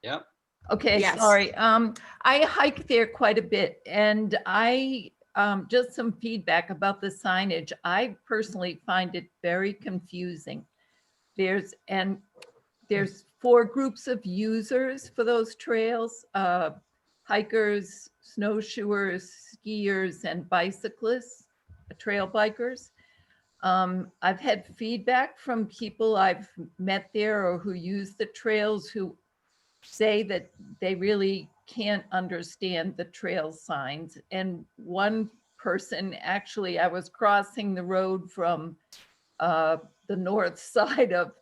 Yep. Okay, Yes. sorry. I hike there quite a bit, and I just some feedback about the signage. I personally find it very confusing. There's 4 groups of users for those trails: hikers, snowshoers, skiers, and bicyclists, trail bikers. I've had feedback from people I've met there or who use the trails who say that they really can't understand the trail signs. And one person, actually, I was crossing the road from the north side of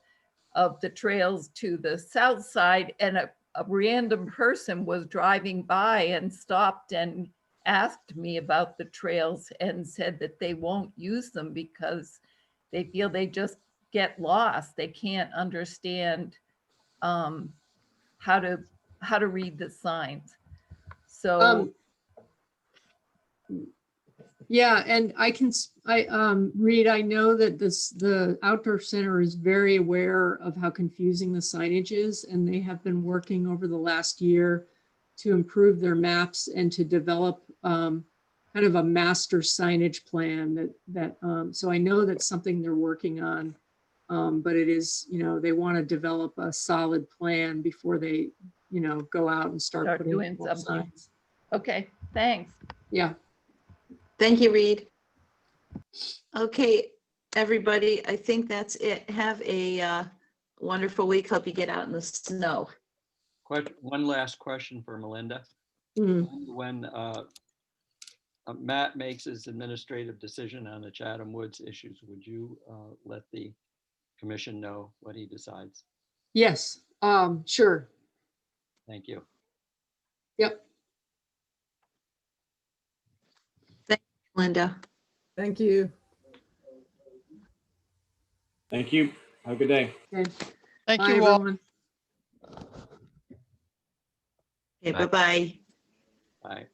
of the trails to the south side, and a random person was driving by and stopped and asked me about the trails and said that they won't use them because they feel they just get lost. They can't understand how to read the signs. So Yeah, and Reed, I know that the outdoor center is very aware of how confusing the signage is, and they have been working over the last year to improve their maps and to develop kind of a master signage plan so I know that's something they're working on. But it is, they want to develop a solid plan before they, go out and start putting doing up something. signs. Okay, thanks. Yeah. Thank you, Reed. Okay, everybody, I think that's it. Have a wonderful week. Hope you get out in the snow. One last question for Melinda. Mhm. When Matt makes his administrative decision on the Chatham Woods issues, would you let the commission know what he decides? Yes, sure. Thank you. Yep. Linda. Thank you. Thank you. Have a good day. Okay. Thank Bye, you all. everyone. Okay, bye-bye. Bye.